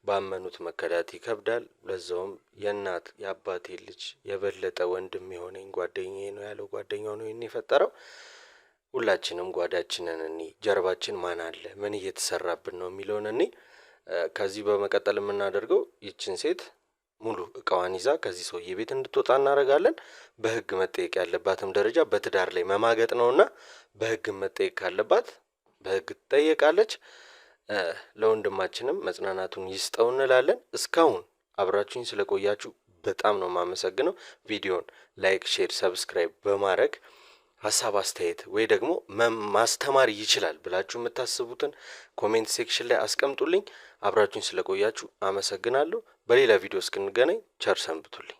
S2: ባመኑት መከዳት ይከብዳል። ለዛውም የእናት የአባቴ ልጅ የበለጠ ወንድም የሆነኝ ጓደኛዬ ነው ያለው ጓደኛው ነው ይሄን የፈጠረው። ሁላችንም ጓዳችንን ጀርባችን ማን አለ ምን እየተሰራብን ነው የሚለውን ከዚህ በመቀጠል የምናደርገው ይችን ሴት ሙሉ እቃዋን ይዛ ከዚህ ሰውዬ ቤት እንድትወጣ እናደርጋለን። በህግ መጠየቅ ያለባትም ደረጃ በትዳር ላይ መማገጥ ነውና በህግ መጠየቅ ካለባት በህግ ትጠየቃለች። ለወንድማችንም መጽናናቱን ይስጠው እንላለን። እስካሁን አብራችሁኝ ስለቆያችሁ በጣም ነው የማመሰግነው። ቪዲዮን ላይክ፣ ሼር፣ ሰብስክራይብ በማድረግ ሀሳብ አስተያየት ወይ ደግሞ ማስተማር ይችላል ብላችሁ የምታስቡትን ኮሜንት ሴክሽን ላይ አስቀምጡልኝ። አብራችሁኝ ስለቆያችሁ አመሰግናለሁ። በሌላ ቪዲዮ እስክንገናኝ ቸር ሰንብቱልኝ።